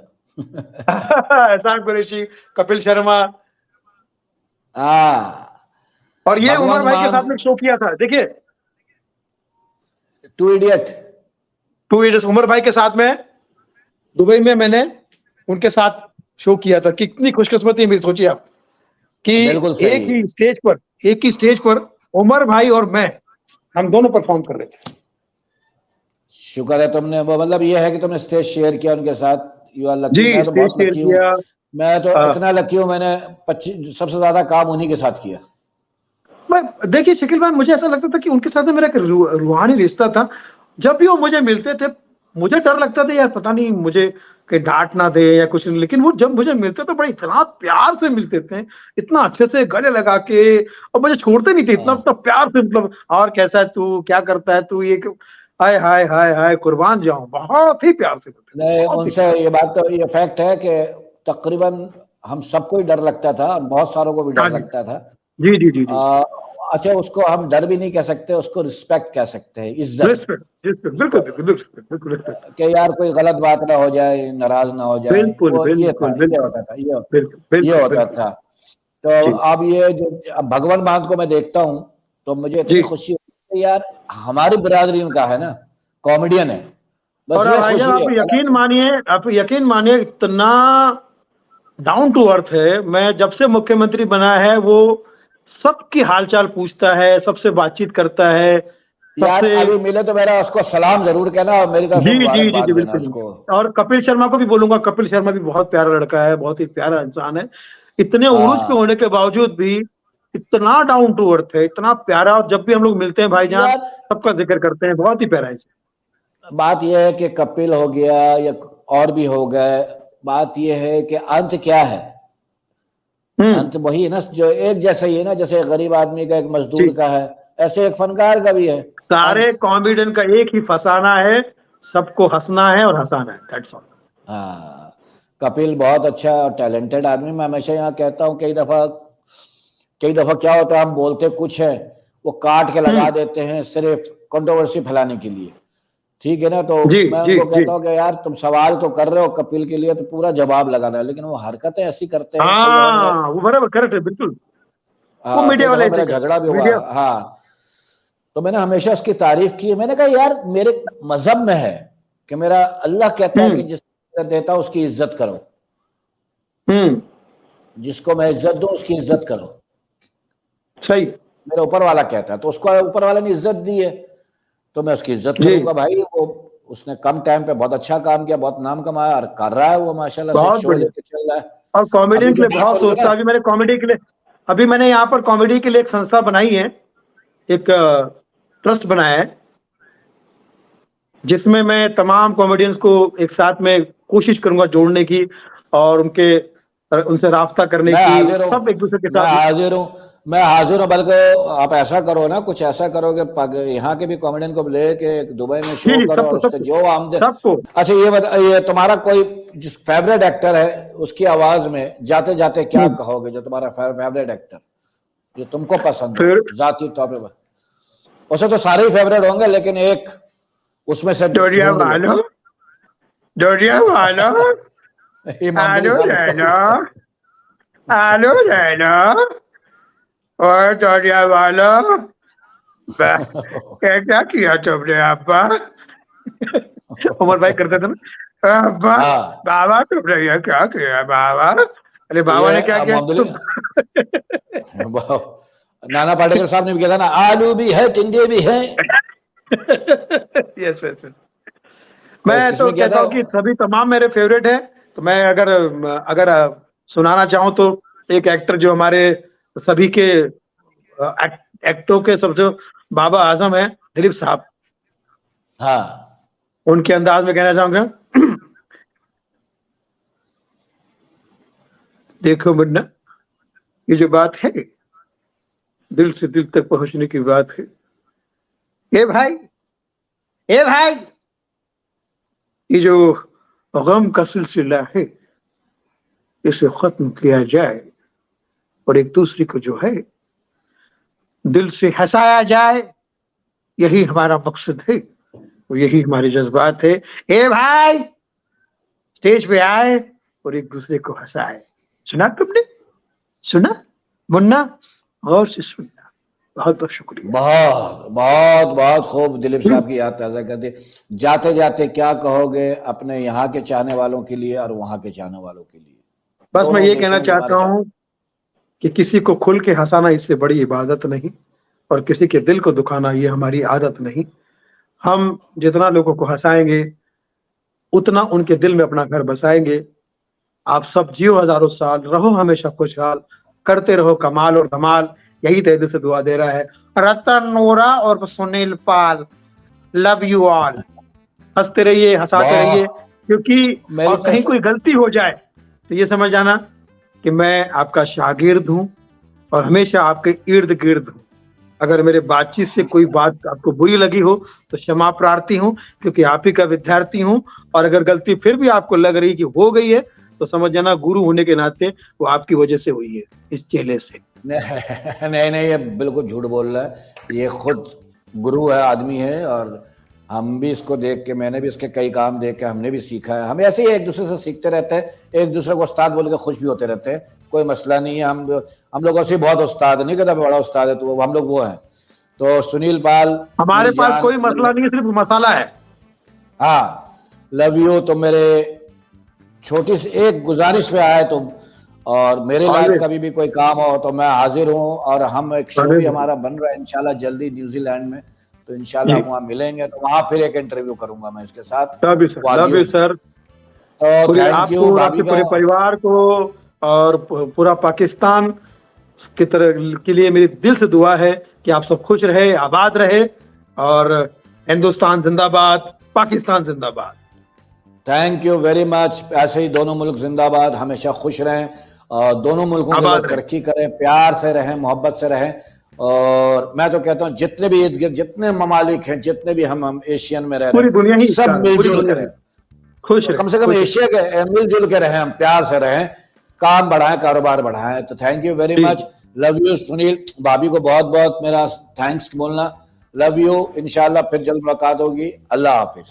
एहसान कुरैशी, कपिल शर्मा। हाँ, और ये उमर भगवंत भाई के मान, साथ में शो किया था, देखिए, 2 इडियट। 2 इडियट्स उमर भाई के साथ में दुबई में मैंने उनके साथ शो किया था। कितनी खुशकिस्मती है मेरी, सोचिए आप कि बिल्कुल सही। एक ही स्टेज पर उमर भाई और मैं, हम दोनों परफॉर्म कर रहे थे। शुक्र है तुमने, वो मतलब ये है कि तुमने स्टेज शेयर किया उनके साथ। You are lucky. जी, मैं तो स्टेज बहुत शेयर लकी हूँ। किया। मैं तो हाँ। इतना लकी हूँ, मैंने 25 सबसे ज्यादा काम उन्हीं के साथ किया। मैं देखिए शकील भाई, मुझे ऐसा लगता था कि उनके साथ में मेरा एक रूहानी रिश्ता था। जब भी वो मुझे मिलते थे, मुझे डर लगता था यार, पता नहीं मुझे कहीं डांट ना दे या कुछ नहीं, लेकिन वो जब मुझे मिलते तो बड़े इतना प्यार से मिलते थे, इतना अच्छे से गले लगा के, और मुझे छोड़ते नहीं थे, इतना हाँ। इतना प्यार से, मतलब और कैसा है तू, क्या करता है तू, ये हाय हाय हाय हाय, कुर्बान जाऊं, बहुत ही प्यार से मिलते थे, नहीं, बहुत ही उनसे ये बात तो, ये फैक्ट है कि तकरीबन हम सबको ही डर लगता था, बहुत सारों को भी हाँ डर जी लगता था। जी जी जी जी। अच्छा, उसको हम डर भी नहीं कह सकते, उसको रिस्पेक्ट कह सकते हैं, इज्जत। रिस्पेक्ट रिस्पेक्ट, बिल्कुल बिल्कुल बिल्कुल रिस्पेक्ट, कि यार कोई गलत बात ना हो जाए, नाराज ना हो जाए, बिल्कुल वो ये था, बिल्कुल ये बिल्कुल होता था, बिल्कुल ये बिल्कुल होता बिल्कुल। था। तो जी अब ये जो, अब भगवान मान को मैं देखता हूँ तो मुझे इतनी जी। खुशी होती है यार, हमारी बिरादरी में का है ना, कॉमेडियन है, बस और ये भाईजान, खुशी है। आप यकीन मानिए, इतना डाउन टू अर्थ है। मैं जब से मुख्यमंत्री बना है, वो सबकी हालचाल पूछता है, सबसे बातचीत करता है, यार सबसे। अभी मिले तो मेरा उसको सलाम जरूर कहना और मेरी तरफ से जी जी जी मुबारकबाद जी देना बिल्कुल। उसको। और कपिल शर्मा को भी बोलूंगा, कपिल शर्मा भी बहुत प्यारा लड़का है, बहुत ही प्यारा इंसान है, इतने उरूज पे हाँ होने के बावजूद भी इतना डाउन टू अर्थ है, इतना प्यारा। और जब भी हम लोग मिलते हैं भाईजान, यार, सबका जिक्र करते हैं, बहुत ही प्यारा है। बात यह है कि कपिल हो गया या और भी हो गए, बात यह है कि अंत क्या है? अंत वही है ना, जो एक जैसा ही है ना, जैसे गरीब आदमी का, एक मजदूर जी। का है, ऐसे एक फनकार का भी है। सारे अंत, कॉमेडियन का एक ही फसाना है, सबको हंसना है और हंसाना है, दैट्स ऑल। हाँ, कपिल बहुत अच्छा और टैलेंटेड आदमी। मैं हमेशा यहाँ कहता हूँ, कई दफा क्या होता है, हम बोलते कुछ है, वो काट के लगा देते हैं सिर्फ कंट्रोवर्सी फैलाने के लिए, ठीक है ना। तो जी मैं जी उनको जी। कहता हूँ कि यार तुम सवाल तो कर रहे हो कपिल के लिए, तो पूरा जवाब लगाना है, लेकिन वो हरकतें ऐसी करते हैं। कई दफा मेरा हाँ, वो बराबर करेक्ट है, बिल्कुल। वो मीडिया कई वाले दफा ऐसे मेरा करते झगड़ा भी हैं, हुआ। मीडिया। हाँ, तो मैंने हमेशा उसकी तारीफ की है। मैंने कहा यार, मेरे मजहब में है कि मेरा अल्लाह कहता है कि जिसको इज्जत देता हूं उसकी इज्जत करो, हम्म। जिसको मैं इज्जत दूं उसकी इज्जत करो, सही। मेरा ऊपर वाला कहता है। तो उसको ऊपर वाले ने इज्जत दी है, तो मैं उसकी इज्जत जी। करूंगा भाई। वो उसने कम टाइम पे बहुत अच्छा काम किया, बहुत नाम कमाया, और कर रहा है वो माशाल्लाह से, एक बहुत शो बढ़िया। लेके चल रहा है। और अभी कॉमेडियन के जो लिए बात बहुत हो रही है सोचता ना, है। अभी मैंने यहाँ पर कॉमेडी के लिए एक संस्था बनाई है, एक ट्रस्ट बनाया है, जिसमें मैं तमाम कॉमेडियंस को एक साथ में कोशिश करूंगा जोड़ने की, और उनसे राब्ता करने मैं की, हाजिर हूँ, सब एक दूसरे के मैं साथ। हाजिर हूँ, मैं हाजिर हूँ। बल्कि आप ऐसा करो ना, कुछ ऐसा करो कि यहाँ के भी कॉमेडियन को लेके दुबई में जी शो जी, करो, और सबको उसके सबको जो आमदन। सबको। अच्छा ये बता, ये तुम्हारा कोई जिस फेवरेट एक्टर है, उसकी आवाज में जाते जाते क्या कहोगे? जो तुम्हारा फेवरेट एक्टर, जो तुमको पसंद हो फिर जाती तौर पे। वैसे तो सारे ही फेवरेट होंगे, लेकिन एक उसमें से डोरिया ढूंढ लो। वालो, डोरिया वालो, इमामदरी आलू साहब ले ने लो, कभी आलू ले लो, और डोरिया वालो, क्या क्या किया तुमने अब्बा? उमर भाई करते थे ना, अब्बा, हाँ, बाबा तुमने ये क्या किया बाबा? अरे बाबा ये ने क्या किया मोहम्मद तुम? वाह, नाना पाटेकर साहब ने भी किया था ना, आलू भी है टिंडे भी है। Yes yes. मैं तो किसमें किया कहता था? हूँ कि सभी तमाम मेरे फेवरेट हैं। तो मैं अगर अगर सुनाना चाहूँ तो एक एक्टर जो हमारे सभी के एक्टरों के सबसे बाबा आजम है, दिलीप साहब। हाँ, उनके अंदाज में कहना चाहूंगा, देखो मुन्ना, ये जो बात है, दिल से दिल तक पहुंचने की बात है। ए भाई, ए भाई, ये जो गम का सिलसिला है, इसे खत्म किया जाए, और एक दूसरे को जो है दिल से हंसाया जाए, यही हमारा मकसद है, और यही हमारे जज्बात है। ए भाई, स्टेज पे आए और एक दूसरे को हंसाए। सुना तुमने? सुना मुन्ना? गौर से सुनना। बहुत बहुत शुक्रिया। बहुत बहुत बहुत खूब दिलीप साहब की याद ताज़ा कर दी। जाते जाते क्या कहोगे अपने यहाँ के चाहने वालों के लिए और वहां के चाहने वालों के लिए, बस मैं दोनों ये देशों कहना में जो हमारे चाहता हूँ कि किसी को खुल के हंसाना इससे बड़ी इबादत नहीं, और किसी के दिल को दुखाना ये हमारी आदत नहीं। हम जितना लोगों को हंसाएंगे, उतना उनके दिल में अपना घर बसाएंगे। आप सब जियो हजारों साल, रहो हमेशा खुशहाल, करते रहो कमाल और धमाल, यही तहे दिल से दुआ दे रहा है रतन नोरा और Sunil Pal. Love you all. हंसते रहिए, हंसाते रहिए, बहुत। क्योंकि मेरी और कहीं तरफ कोई गलती हो जाए तो ये समझ जाना कि मैं आपका शागिर्द हूँ, और हमेशा आपके इर्द गिर्द हूँ। अगर मेरे बातचीत से कोई बात आपको बुरी लगी हो तो क्षमा प्रार्थी हूँ, क्योंकि आप ही का विद्यार्थी हूँ। और अगर गलती फिर भी आपको लग रही कि हो गई है, तो समझ जाना गुरु होने के नाते वो आपकी वजह से हुई है, इस चेले से। नहीं नहीं, ये बिल्कुल झूठ बोल रहा है, ये खुद गुरु है, आदमी है। और हम भी इसको देख के, मैंने भी इसके कई काम देख के हमने भी सीखा है। हम ऐसे ही एक दूसरे से सीखते रहते हैं, एक दूसरे को उस्ताद बोल के खुश भी होते रहते हैं, कोई मसला नहीं है। हम लोगों से बहुत उस्ताद नहीं कहता बड़ा उस्ताद है, तो हम लोग वो हैं। तो सुनील पाल, हमारे मेरी पास जान, कोई मसला नहीं है, सिर्फ मसाला है। हाँ, लव यू। तो मेरे छोटी सी एक गुजारिश पे आए तुम, और मेरे लायक ऑलवेज कभी भी कोई काम हो तो मैं हाजिर हूँ। और हम एक शो भी ऑलवेज हमारा बन रहा है इंशाल्लाह जल्दी न्यूजीलैंड में, तो इंशाल्लाह जी। हम वहाँ मिलेंगे, तो वहाँ फिर एक इंटरव्यू करूंगा मैं इसके साथ लव यू सर, लव वादियों यू में। सर। तो पूरे थैंक यू आपको और भाभी आपके का। पूरे परिवार को, और पूरा पाकिस्तान की तरह के लिए मेरी दिल से दुआ है कि आप सब खुश रहे, आबाद रहे, और हिंदुस्तान जिंदाबाद, पाकिस्तान जिंदाबाद। Thank you very much. ऐसे ही दोनों मुल्क जिंदाबाद, हमेशा खुश रहें और दोनों मुल्कों के आबाद लोग रहें। तरक्की करें, प्यार से रहें, मोहब्बत से रहें। और मैं तो कहता हूँ जितने भी इर्द गिर्द जितने ममालिक हैं, जितने भी हम एशियन में रह रहे पूरी दुनिया हैं, ही सब इसका- पूरी मिलजुल दुनिया करें, खुश तो रहे, कम से कम खुश रहे। एशिया के मिलजुल के रहें, हम प्यार से रहें, काम बढ़ाएं, कारोबार बढ़ाएं। तो थैंक यू वेरी जी। मच। Love you Sunil. भाभी को बहुत बहुत मेरा थैंक्स बोलना। Love you. इंशाल्लाह फिर जल्द मुलाकात होगी। अल्लाह हाफिज।